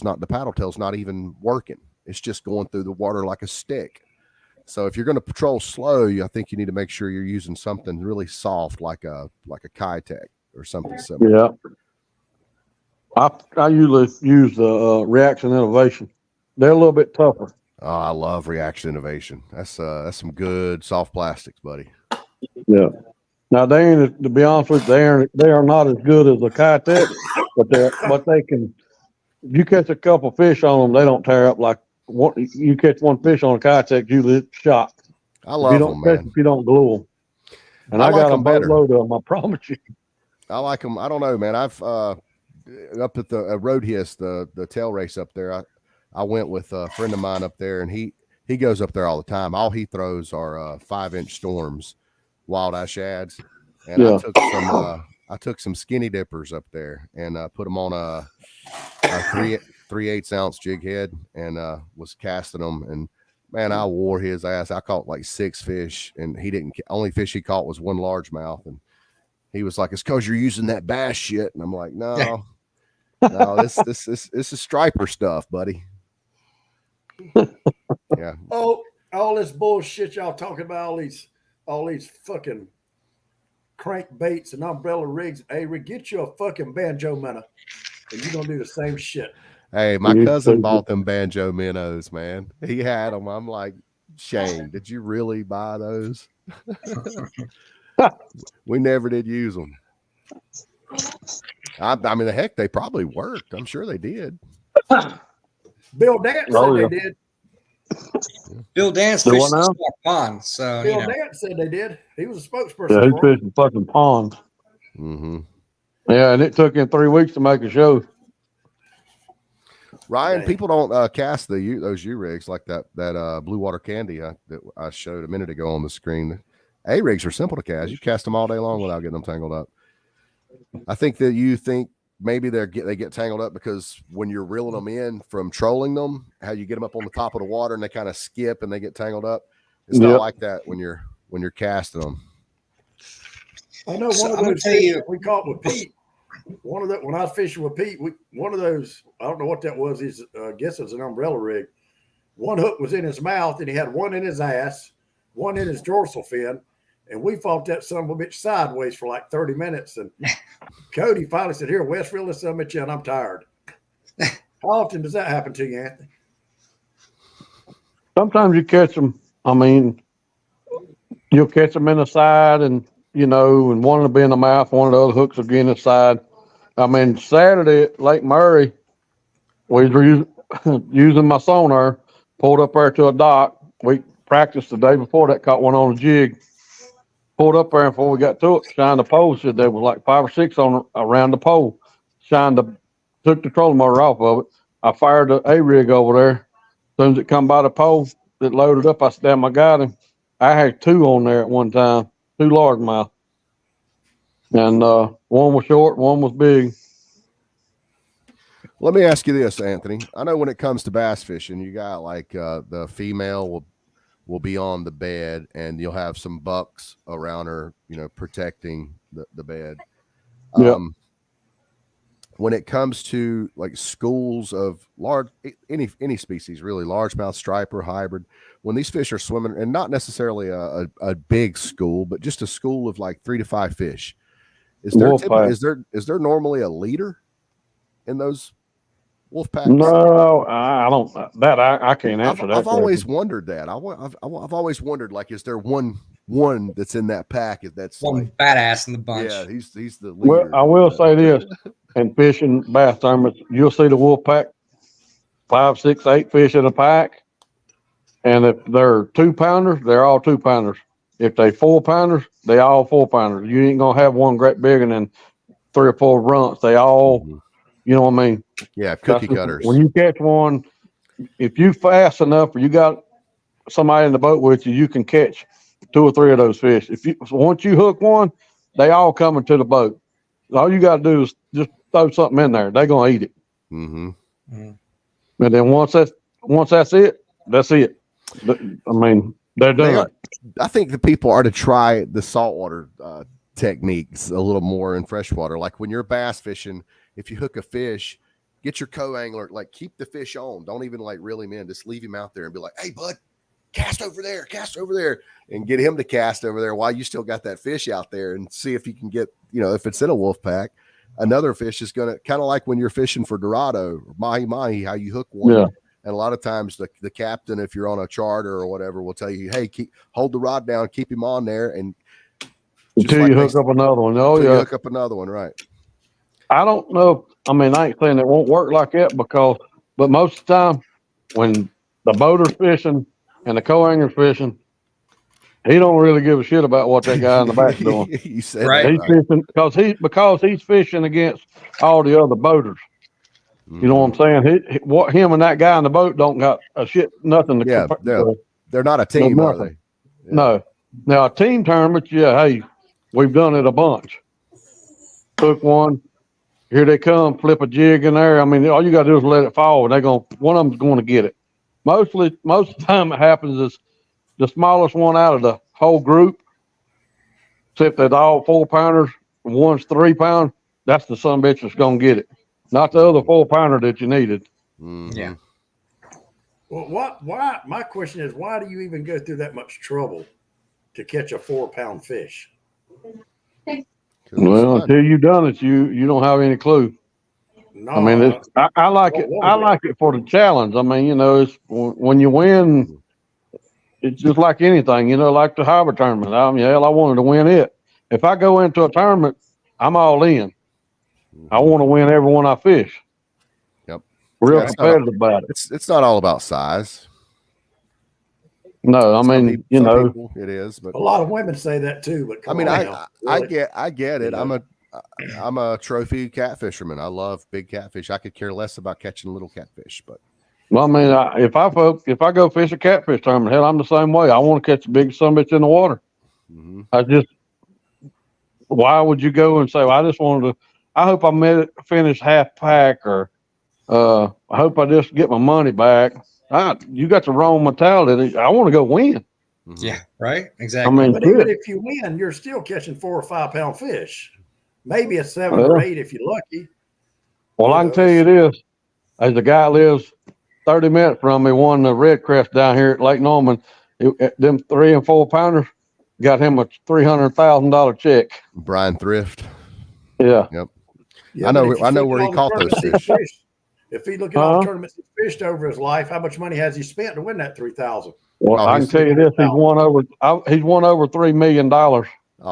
tail's not even working. It's just going through the water like a stick. So if you're going to patrol slow, I think you need to make sure you're using something really soft, like a Kitech or something similar. Yeah. I usually use the Reaction Innovation. They're a little bit tougher. Oh, I love Reaction Innovation. That's some good soft plastics, buddy. Yeah. Now they ain't, to be honest with you, they are not as good as the Kitech, but they can. If you catch a couple fish on them, they don't tear up like you catch one fish on a Kitech, you shot. I love them, man. If you don't glue them, and I like got a them better. boatload of them. I promise you. I like them. I don't know, man. I've up at the Road Hiss, the tail race up there. I went with a friend of mine up there, and he goes up there all the time. All he throws are 5-inch storms, wild ash ads, and Yeah. I took some skinny dippers up there and put them on a 3/8 ounce jig head and was casting them, and man, I wore his ass. I caught like 6 fish, and he didn't. Only fish he caught was one largemouth, and he was like, "It's because you're using that bass shit," and I'm like, "No, this is striper stuff, buddy." Yeah. Oh, all this bullshit y'all talking about, all these fucking crank baits and umbrella rigs. Hey, get you a fucking banjo minnow, and you're gonna do the same shit. Hey, my cousin bought them banjo minnows, man. He had them. I'm like, Shane, did you really buy those? We never did use them. I mean, the heck, they probably worked. I'm sure they did. Bill Dance said they did. Bill Dance Do fished what now? the small pond, so Bill Dance said they did. He was a spokesperson Yeah, he's for 'em. fishing fucking ponds. Mm-hmm. Yeah, and it took him 3 weeks to make a show. Ryan, Damn. people don't cast those U rigs like that blue water candy that I showed a minute ago on the screen. A rigs are simple to cast. You cast them all day long without getting them tangled up. I think that you think maybe they get tangled up because when you're reeling them in from trolling them, how you get them up on the top of the water and they kind of skip and they get tangled up. It's not like that when you're casting them. I know one of those fish we caught with Pete. One of the when I was fishing with Pete, one of those, I don't know what that was. He's I guess it's an umbrella rig. One hook was in his mouth, and he had one in his ass, one in his dorsal fin, and we fought that son of a bitch sideways for like 30 minutes. And Cody finally said, "Here, Wes, reel this son of a bitch, and I'm tired." How often does that happen to you, Anthony? Sometimes you catch them. I mean, you'll catch them in the side, and and one will be in the mouth, one of the other hooks will be in the side. I mean, Saturday at Lake Murray, we were using my sonar, pulled up there to a dock. We practiced the day before that, caught one on a jig. Pulled up there, and before we got to it, shined the pole. Said there was like 5 or 6 on around the pole. Took the trolling motor off of it. I fired the A rig over there. As soon as it come by the pole, it loaded up. I said, "Damn, I got him." I had 2 on there at one time, 2 largemouth. And one was short, one was big. Let me ask you this, Anthony. I know when it comes to bass fishing, you got like the female will be on the bed, and you'll have some bucks around her, protecting the bed. Yep. When it comes to like schools of large any species, really, largemouth, striper, hybrid, when these fish are swimming, and not necessarily a big school, but just a school of like 3 to 5 fish, is there normally a leader in those wolf packs? No, I don't. I can't answer that. I've always wondered that. I've always wondered, like, is there one that's in that pack that's one like badass in the bunch? Yeah, he's the leader. Well, I will say this: in fishing bass tournaments, you'll see the wolf pack, 5, 6, 8 fish in a pack, and if they're 2-pounders, they're all 2-pounders. If they 4-pounders, they all 4-pounders. You ain't gonna have one great big and then 3 or 4 runts. They all, you know what I mean? Yeah, cookie cutters. When you catch one, if you fast enough or you got somebody in the boat with you, you can catch 2 or 3 of those fish. Once you hook one, they all come into the boat. All you got to do is just throw something in there. They're gonna eat it. Mm-hmm. Mm-hmm. And then once that's it, that's it. I mean, they're done. I think the people are to try the saltwater techniques a little more in freshwater. Like when you're bass fishing, if you hook a fish, get your co-angler, like keep the fish on. Don't even like reel him in. Just leave him out there and be like, "Hey, bud, cast over there," and get him to cast over there while you still got that fish out there, and see if you can get, if it's in a wolf pack, another fish is going to, kind of like when you're fishing for Dorado or mahi, how you hook one. Yeah. And a lot of times the captain, if you're on a charter or whatever, will tell you, "Hey, hold the rod down, keep him on there." And until you hook up another one. Oh, yeah. You hook up another one, right. I don't know. I mean, I ain't saying it won't work like that but most of the time when the boater's fishing and the co-angler's fishing, he don't really give a shit about what that guy in the back's doing. You said right. He's fishing because he's fishing against all the other boaters. You know what I'm saying? Him and that guy in the boat don't got a shit, nothing to compare. They're not a team, are they? Yeah. No. Now, a team tournament, hey, we've done it a bunch. Took one. Here they come, flip a jig in there. I mean, all you got to do is let it fall, and one of them's going to get it. Most of the time it happens is the smallest one out of the whole group, except that all 4-pounders, one's 3-pound, that's the son of a bitch that's going to get it. Not the other 4-pounder that you needed. Mm-hmm. Yeah. Well, why? My question is, why do you even go through that much trouble to catch a 4-pound fish? Well, until you've done it, you don't have any clue. No, I mean, I like it. I like it for the challenge. I mean, it's when you win, it's just like anything. Like the harbor tournament. I mean, hell, I wanted to win it. If I go into a tournament, I'm all in. I want to win every one I fish. Yep. Real competitive about it. It's not all about size. No, I Some mean, people, you some know, people it is, but A lot of women say that too, but I come mean, on I now, I really? get it. You know? I'm a trophy catfisherman. I love big catfish. I could care less about catching little catfish, but well, I mean, if I go fish a catfish tournament, hell, I'm the same way. I want to catch the biggest summits in the water. mhm. I just, why would you go and say, well, I just wanted to, I hope I finish half pack, or I hope I just get my money back. You got the wrong mentality. I want to go win. Mhm. Yeah, right. I Exactly. mean, But even shit. if you win, you're still catching 4 or 5 pound fish. Maybe a 7 or Well, 8 if you're lucky. well, You I can know, tell you this: as the guy lives 30 minutes from me, won the red crest down here at Lake Norman. Them 3 and 4 pounders got him a $300,000 check. Brian Thrift. Yeah. Yep. yeah, but if you I know look at where he all the caught those tournaments he fish. fished, if he look at all the Huh? tournaments he fished over his life, how much money has he spent to win that 3,000? Well, Oh, I can he's tell you this: he's won over $3 million.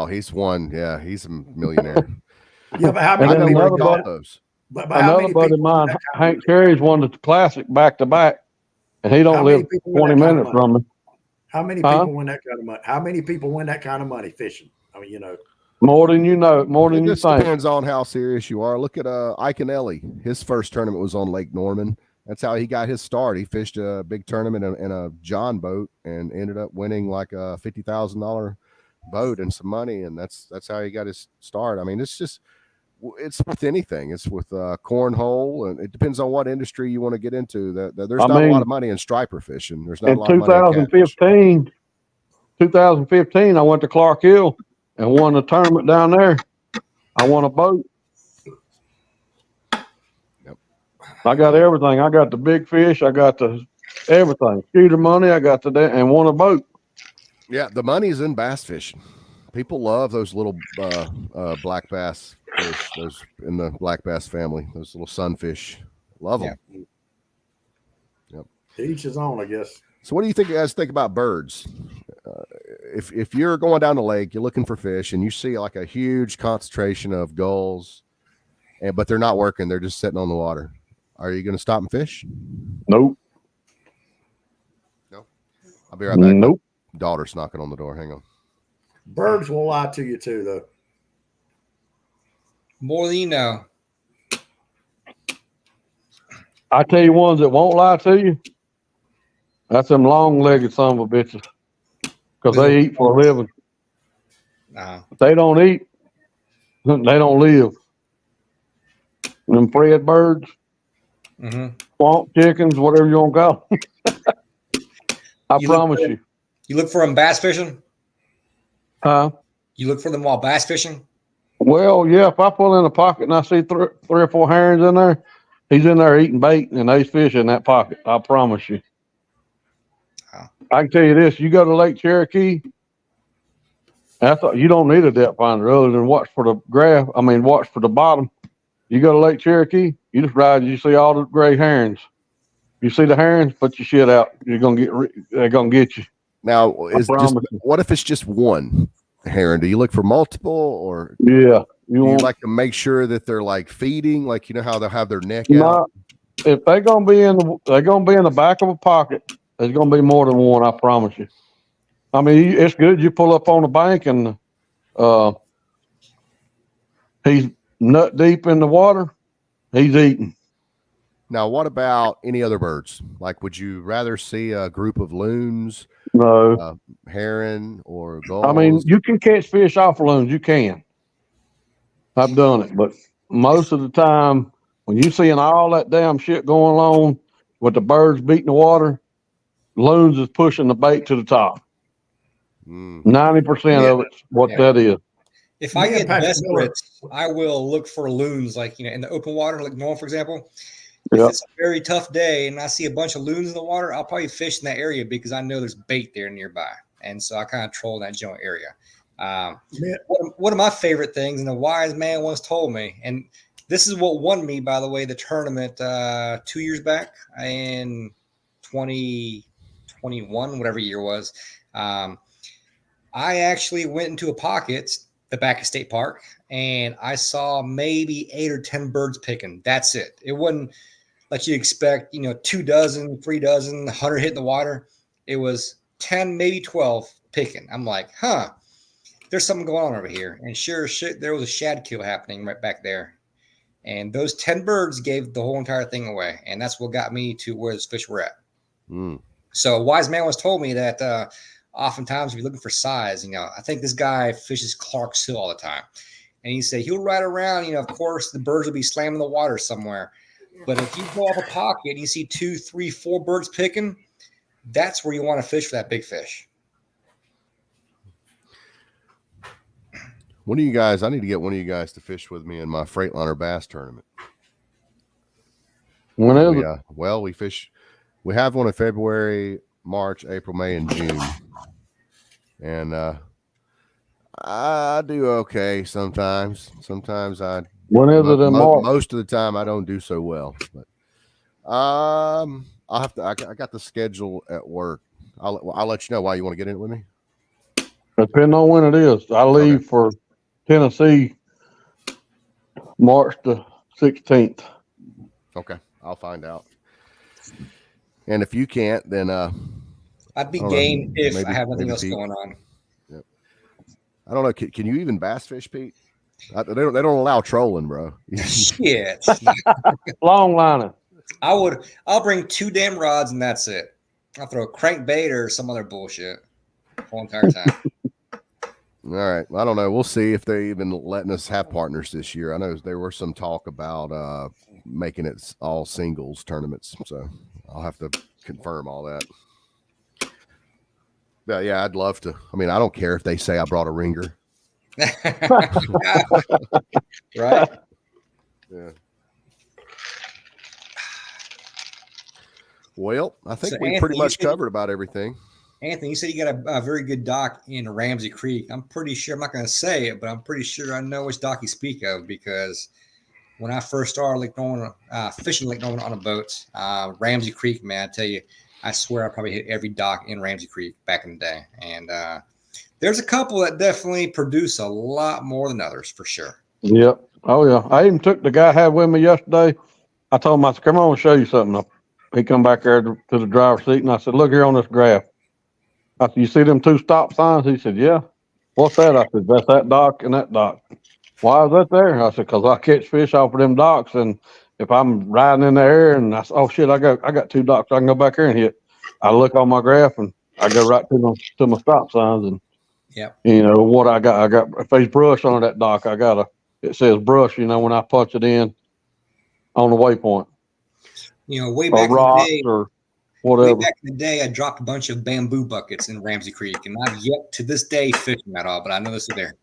he's won. Yeah, he's a millionaire. Yeah, but how And I many then know people where he another win caught buddy, that? those. But how another many buddy people of win mine, that kind of Hank money? Cherry's won the classic back to back, and he How don't many live people win 20 that kind of minutes money? from me. How many Huh? people win that kind of money? How many people win that kind of money fishing? I mean, More than you know, more It than you just think. depends on how serious you are. Look at Ike and Ellie. His first tournament was on Lake Norman. That's how he got his start. He fished a big tournament in a John boat and ended up winning like a $50,000 boat and some money, and that's how he got his start. I mean, it's with anything. It's with cornhole, and it depends on what industry you want to get into. There's I not a lot mean, of money in striper fishing. There's not a in lot of money in catfish. 2015, I went to Clark Hill and won a tournament down there. I won a boat. Yep. I got everything. I got the big fish. I got the everything. Shooter money. I got and won a boat. Yeah, the money's in bass fishing. People love those little black bass fish, those in the black bass family, those little sunfish. Love Yeah. them. Yep. to each his own, I guess. So, what do you guys think about birds? If you're going down the lake, you're looking for fish, and you see like a huge concentration of gulls, but they're not working; they're just sitting on the water. Are you going to stop and fish? Nope. No. I'll be right back. Nope. My daughter's knocking on the door. Hang on. Birds will lie to you too, though. More than you know. I tell you ones that won't lie to you. That's them long-legged son of a bitches, because they eat for a living. If they don't eat, they don't live. Them Fred birds, swamp chickens, whatever you want to call them. I promise you. You look for them bass fishing? Huh? You look for them while bass fishing? Well, yeah, if I pull in a pocket and I see three or four herons in there, he's in there eating bait and there's fish in that pocket. I promise you. I can tell you this: you go to Lake Cherokee, you don't need a depth finder other than watch for the watch for the bottom. You go to Lake Cherokee, you just ride, you see all the gray herons. You see the herons, put your shit out. They're gonna get you. Now, what if it's just one heron? Do you look for multiple, or yeah, you like to make sure that they're like feeding, like how they'll have their neck out? If they're gonna be in the back of a pocket, there's gonna be more than one. I promise you. I mean, it's good. You pull up on the bank and he's nut deep in the water. He's eating. Now, what about any other birds? Like, would you rather see a group of loons, no, heron, or gulls? I mean, you can catch fish off loons. You can. I've done it, but most of the time, when you seeing all that damn shit going on with the birds beating the water, loons is pushing the bait to the top. 90% of it's what that is. If I get desperate, I will look for loons, like in the open water, like Norm, for example. If it's a very tough day and I see a bunch of loons in the water, I'll probably fish in that area because I know there's bait there nearby, and so I kind of troll that general area. One of my favorite things, and a wise man once told me, and this is what won me, by the way, the tournament 2 years back in 2021, whatever year it was. I actually went into a pocket, the back of State Park, and I saw maybe 8 or 10 birds picking. That's it. It wasn't like you expect, 2 dozen, 3 dozen, 100 hitting the water. It was 10, maybe 12 picking. I'm like, huh, there's something going on over here. And sure as shit, there was a shad kill happening right back there. And those 10 birds gave the whole entire thing away. And that's what got me to where those fish were at. Mm. So a wise man once told me that oftentimes if you're looking for size, I think this guy fishes Clark's Hill all the time. And he said he'll ride around, of course, the birds will be slamming the water somewhere. But if you go off a pocket and you see 2, 3, 4 birds picking, that's where you want to fish for that big fish. One of you guys, I need to get one of you guys to fish with me in my Freightliner bass tournament. When is it? Well, we have one in February, March, April, May, and June. And I do okay sometimes. Sometimes When is it in March? most of the time I don't do so well. But I'll have to. I got the schedule at work. I'll let you know why you want to get in it with me. Depending on when it is. I leave for Tennessee March the 16th. Okay, I'll find out. And if you can't, then I'd be game if maybe, I have nothing else Pete. going on. Yep. I don't know. Can you even bass fish, Pete? They don't allow trolling, bro. Shit. Long liner. I'll bring 2 damn rods and that's it. I'll throw a crankbait or some other bullshit the whole entire time. All right. I don't know. We'll see if they even letting us have partners this year. I know there were some talk about making it all singles tournaments. So I'll have to confirm all that. But yeah, I'd love to. I mean, I don't care if they say I brought a ringer. Right? Yeah. Well, I think So, we Anthony, pretty you much said- covered about everything. Anthony, you said you got a very good dock in Ramsey Creek. I'm pretty sure, I'm not going to say it, but I'm pretty sure I know which dock you speak of because when I first started fishing Lake Norman on a boat, Ramsey Creek, man, I tell you, I swear I probably hit every dock in Ramsey Creek back in the day. And there's a couple that definitely produce a lot more than others for sure. Yep. Oh yeah. I even took the guy I had with me yesterday. I told him, I said, come on, I'll show you something. He come back there to the driver's seat and I said, look here on this graph. I said, you see them 2 stop signs? He said, yeah. What's that? I said, that's that dock and that dock. Why is that there? I said, because I catch fish off of them docks, and if I'm riding in the air and I said, oh shit, I got 2 docks I can go back here and hit. I look on my graph and I go right to my stop signs, and what I got if there's brush on that dock, it says brush, when I punch it in on the waypoint. Way back or rocks in the day, or whatever. way back in the day, I dropped a bunch of bamboo buckets in Ramsey Creek, and I've yet to this day fished them at all, but I know this is there.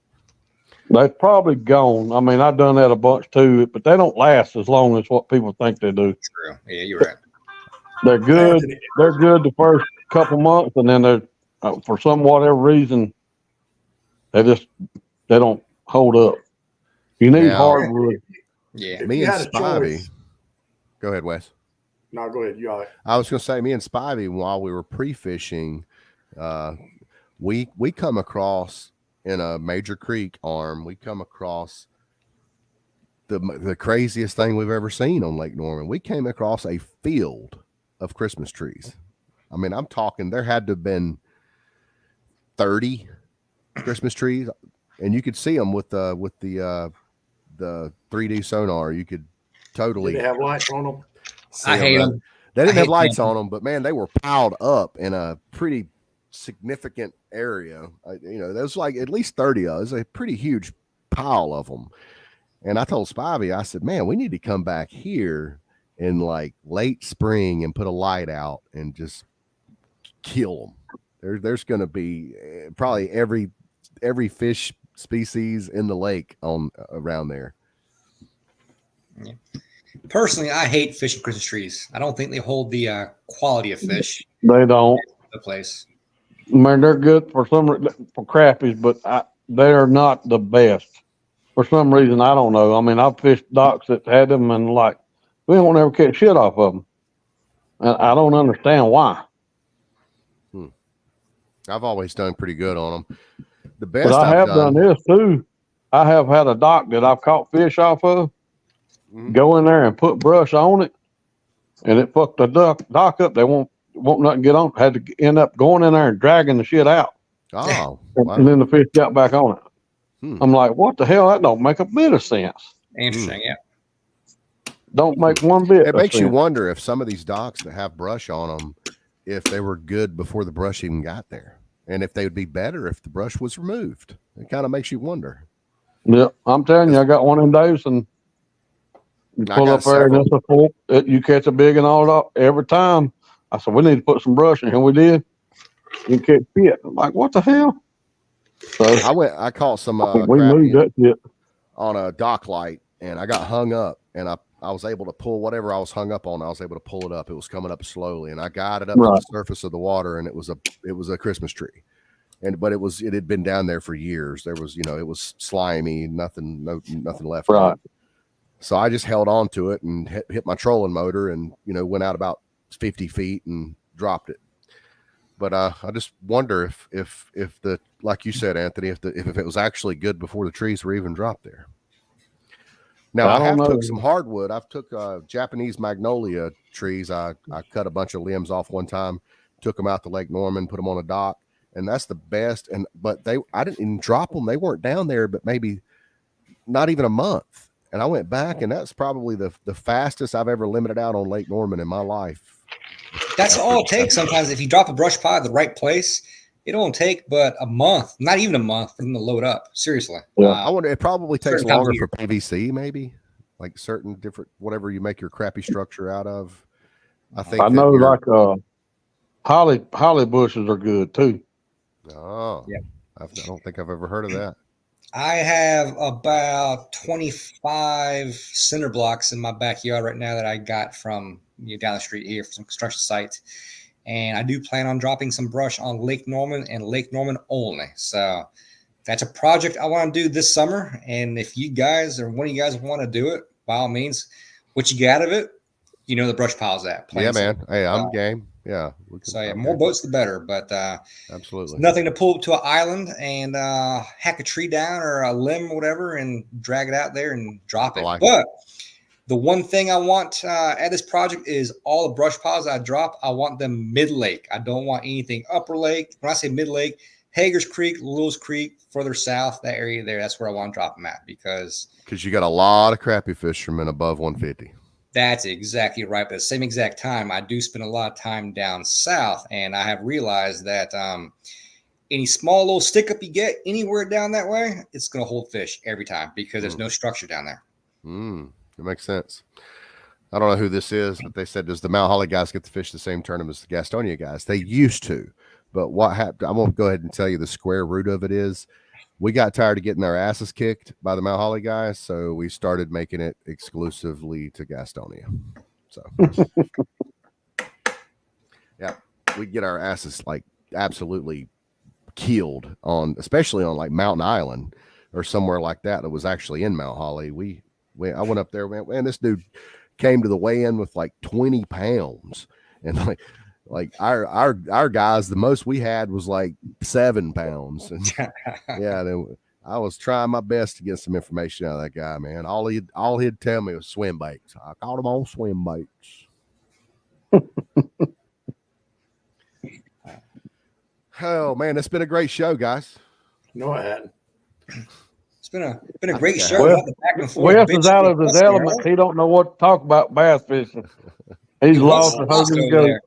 They're probably gone. I mean, I've done that a bunch too, but they don't last as long as what people think they do. True. Yeah, you're right. They're good. They're good the first couple months, and then they're for some whatever reason they don't hold up. You need hardwood. Yeah. Me and Spivey. Go ahead, Wes. No, go ahead. You all right. I was going to say, me and Spivey, while we were pre-fishing, we come across in a major creek arm. We come across the craziest thing we've ever seen on Lake Norman. We came across a field of Christmas trees. I mean, I'm talking. There had to have been 30 Christmas trees, and you could see them with the 3D sonar. You could totally. Did they have lights on them? I hate them. They didn't have lights on them, but man, they were piled up in a pretty significant area. There's like at least 30 of us, a pretty huge pile of them. And I told Spivey, I said, man, we need to come back here in like late spring and put a light out and just kill them. There's going to be probably every fish species in the lake around there. Yeah. Personally, I hate fishing Christmas trees. I don't think they hold the quality of fish. They don't. The place. I mean, they're good for crappies, but they are not the best. For some reason, I don't know. I mean, I've fished docks that had them, and like we won't ever catch shit off of them. And I don't understand why. I've always done pretty good on them. The best But I I've have done this too. I have had a dock that I've caught fish off of. Go in there and put brush on it, and it fucked the dock up. won't nothing get on. Had to end up going in there and dragging the shit out. Oh, And, wow. and then the fish got back on it. Hmm. I'm like, what the hell? That don't make a bit of sense. Interesting, yeah. Don't make one bit It of makes you sense. wonder if some of these docks that have brush on them, if they were good before the brush even got there, and if they would be better if the brush was removed. It kind of makes you wonder. Yeah, I'm telling you, I got one in Davis, and you I pull got up there and several. it's a full. You catch a big and all that every time. I said, we need to put some brush in here. We did. You catch shit. I'm like, what the hell? So I caught some we moved crappie that shit. on a dock light, and I got hung up, and I was able to pull whatever I was hung up on. I was able to pull it up. It was coming up slowly, and I got it up to Right. the surface of the water, and it was a Christmas tree. But it had been down there for years. There was, it was slimy, nothing left. Right. On it. So I just held on to it and hit my trolling motor, and went out about 50 feet and dropped it. But I just wonder if the, like you said, Anthony, if it was actually good before the trees were even dropped there. Now I have took some hardwood. I've took Japanese magnolia trees. I cut a bunch of limbs off one time, took them out to Lake Norman, put them on a dock, and that's the best. But I didn't even drop them. They weren't down there, but maybe not even a month. And I went back, and that's probably the fastest I've ever limited out on Lake Norman in my life. That's all it takes sometimes. If you drop a brush pile at the right place, it won't take but a month, not even a month, for them to load up. Seriously. Yeah. I wonder, it probably takes certain times longer of for PVC, maybe, like certain different, whatever you make your crappy structure out of. I know, like holly bushes are good too. Oh, yeah. I don't think I've ever heard of that. I have about 25 cinder blocks in my backyard right now that I got from down the street here from some construction sites. And I do plan on dropping some brush on Lake Norman and Lake Norman only. So that's a project I want to do this summer. And if you guys or one of you guys want to do it, by all means, what you get out of it, the brush pile's at. Yeah, man. Hey, I'm game. Yeah. So yeah, more boats the better. But absolutely nothing to pull up to an island and hack a tree down or a limb or whatever and drag it out there and drop it. But the one thing I want at this project is all the brush piles I drop, I want them mid-lake. I don't want anything upper lake. When I say mid-lake, Hager's Creek, Lewis Creek, further south, that area there, that's where I want to drop them at because you got a lot of crappie fishermen above 150. That's exactly right. But at the same exact time, I do spend a lot of time down south, and I have realized that any small little stick up you get anywhere down that way, it's going to hold fish every time because there's no structure down there. It makes sense. I don't know who this is, but they said, does the Mount Holly guys get to fish the same tournament as the Gastonia guys? They used to, but what happened? I'm going to go ahead and tell you the square root of it is we got tired of getting our asses kicked by the Mount Holly guys, so we started making it exclusively to Gastonia. So, yeah, we get our asses like absolutely killed especially on like Mountain Island or somewhere like that was actually in Mount Holly. I went up there, man. This dude came to the weigh-in with like 20 pounds, and like our guys, the most we had was like 7 pounds. And yeah, I was trying my best to get some information out of that guy, man. All he'd tell me was swim baits. I caught him on swim baits. Oh man, it's been a great show, guys. No, I hadn't. It's been a great show. Wes is out of his element. He don't know what to talk about bass fishing. He's lost and hurt his goat.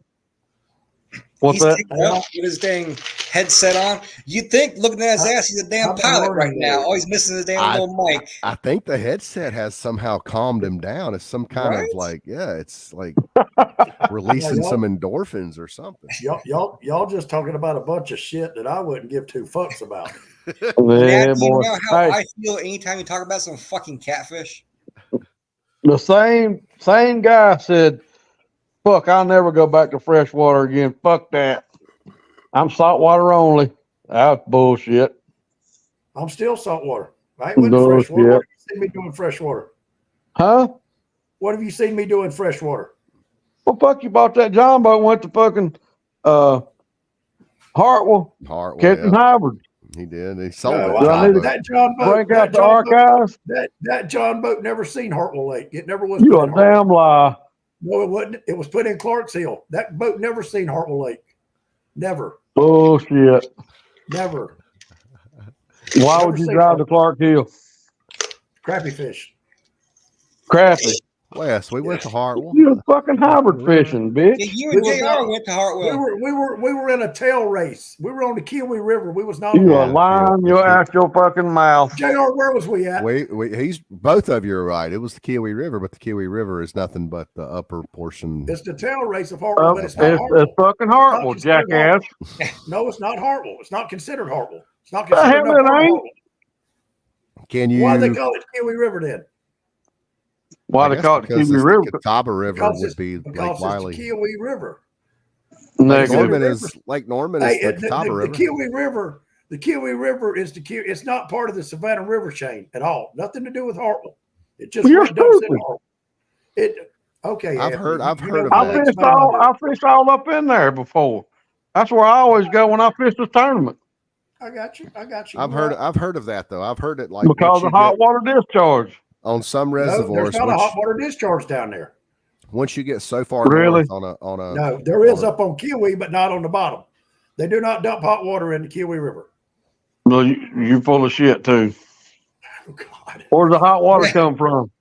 What's that? With his dang headset on. You'd think, looking at his ass, he's a damn pilot right now. All he's missing is his damn little mic. I think the headset has somehow calmed him down. It's some kind of like, it's like releasing some endorphins or something. Y'all just talking about a bunch of shit that I wouldn't give two fucks about. Yeah, Dad, boy. you know how I feel anytime you talk about some fucking catfish? The same guy said, fuck, I'll never go back to freshwater again. Fuck that. I'm saltwater only. That's bullshit. I'm still saltwater. I ain't went to freshwater. What have you seen me doing freshwater? Huh? What have you seen me doing freshwater? Well, fuck, you bought that John boat, went to fucking Hartwell catching hybrids. He did. He sold that John boat. Break out the archives. That John boat never seen Hartwell Lake. It never was. You a damn lie. No, it wasn't. It was put in Clarksville. That boat never seen Hartwell Lake. Never. Bullshit. Never. Why Never would you seen drive to Clark Hill? crappie fish. Crappy. Wes, we went to Hartwell. You're fucking hybrid fishing, bitch. Yeah, you and We was JR not- went to Hartwell. We were in a tail race. We were on the Kiwi River. We was not You on are lying your ass your fucking mouth. JR, where was we at? He's both of you are right. It was the Kiwi River, but the Kiwi River is nothing but the upper portion. It's the tail race of Hartwell, but it's not It's Hartwell. fucking Hartwell, It's not jackass. No, it's not Hartwell. It's not considered Hartwell. It's not The considered hell no it part of ain't. Hartwell. Can you? Why do they call it Kiwi River then? Why I they guess call it because Kiwi it's River? the Catawba River Because would be because Lake it's Wiley. the Kiwi River. Lake Negative. Norman River. is Lake Norman Hey, is the Catawba the River. Kiwi River. The Kiwi River is the Kiwi. It's not part of the Savannah River chain at all. Nothing to do with Hartwell. It just You're went dumps in stupid. Hartwell. It okay. I've Anthony, heard of know that. my I lakes fished better than I do. I fished all up in there before. That's where I always go when I fish the tournament I got you. I've heard of that though. I've heard it like because once of you hot get water discharge. on some No, reservoirs. there's not a hot water discharge down there. Once you get so far Really? north on a No, there is up on Kiwi, but not on the bottom. They do not dump hot water in the Kiwi River. No, you full of shit too. Oh God! Where's the hot water come from?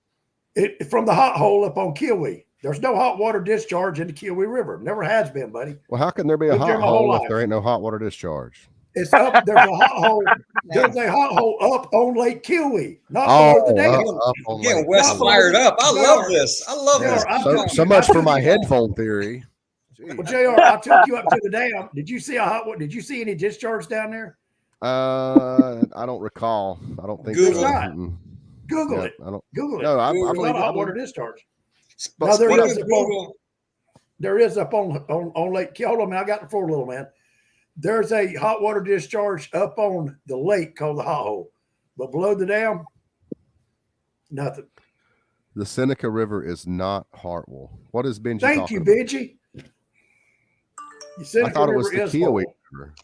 It from the hot hole up on Kiwi. There's no hot water discharge in the Kiwi River. Never has been, buddy. well, how can there be a Lived there hot my whole hole if life. there ain't no hot water discharge? It's up. There's a hot hole. There's a hot hole up on Lake Kiwi, not below the dam. up on Yeah, Lake Wes Kiwi. fired up. I JR. love this. I love JR, this. I So, took so you- much I for took my you- headphone theory. Well, JR, I took you up to the dam. Did you see a hot? Did you see any discharge down there? I don't recall. I don't think Google so. it. Mm-mm. Google Yeah, it. I don't. Google it. No, I There's believe not a I hot water believe- discharge. But No, there speaking is of a Google, There is up on Lake. Hold on, man. I got the floor, little man. There's a hot water discharge up on the lake called the Hot Hole, but below the dam, nothing. The Seneca River is not Hartwell. What is Benji Thank talking you, about? Benji. You said I thought it was the Kiwi River.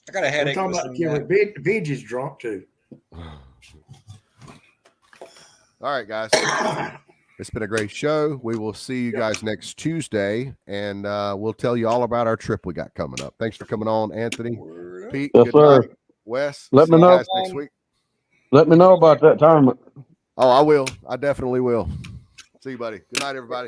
I got a We're headache. talking about the listening Kiwi. to Benji's drunk too. All right, guys. It's been a great show. We will see you guys next Tuesday, and we'll tell you all about our trip we got coming up. Thanks for coming on, Anthony. that. Pete, Yes, good sir. night. Wes, Let see me you know. guys next week. Let me know about that tournament. Oh, I will. I definitely will. See you, buddy. Good night, everybody.